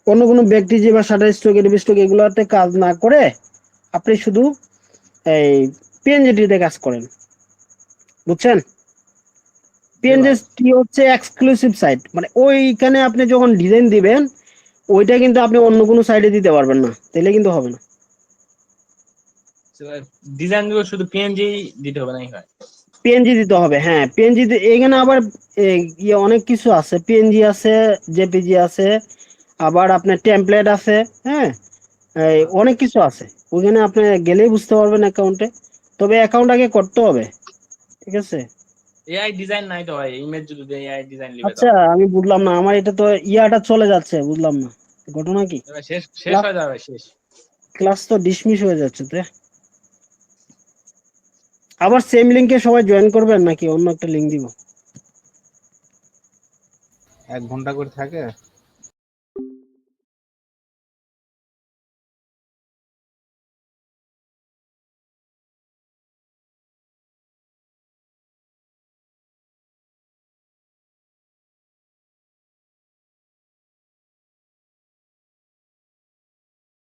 অন্য কোনো ব্যক্তি যে বা শাটার স্টক, এডিবি স্টক এগুলোতে কাজ না করে আপনি শুধু এই পিএনজিটিতে কাজ করেন, বুঝছেন? জি ভাই। পিএনজিটি হচ্ছে এক্সক্লুসিভ সাইট, মানে ওইখানে আপনি যখন ডিজাইন দিবেন, ওইটা কিন্তু আপনি অন্য কোনো সাইডে দিতে পারবেন না, তাহলে কিন্তু হবে না। ডিজাইন গুলো শুধু পিএনজি দিতে হবে নাকি ভাই? পিএনজি দিতে হবে, হ্যাঁ। পিএনজি এখানে আবার অনেক কিছু আছে, পিএনজি আছে, জেপিজি আছে, আবার আপনার টেমপ্লেট আছে, হ্যাঁ, অনেক কিছু আছে। ওইখানে আপনি গেলেই বুঝতে পারবেন অ্যাকাউন্টে। তবে অ্যাকাউন্ট আগে করতে হবে, ঠিক আছে? এআই ডিজাইন নাই তো ভাই, ইমেজ যদি এআই ডিজাইন লিবে আচ্ছা, তাও। আমি বুঝলাম না, আমার এটা তো ইয়াটা চলে যাচ্ছে, বুঝলাম না ঘটনা কি। এবার শেষ শেষ ক্লাস হয়ে যাবে শেষ। ক্লাস তো ডিসমিস হয়ে যাচ্ছে তো। আবার সেম লিংকে সবাই জয়েন করবেন নাকি অন্য একটা লিংক দিব? 1 ঘন্টা করে থাকে।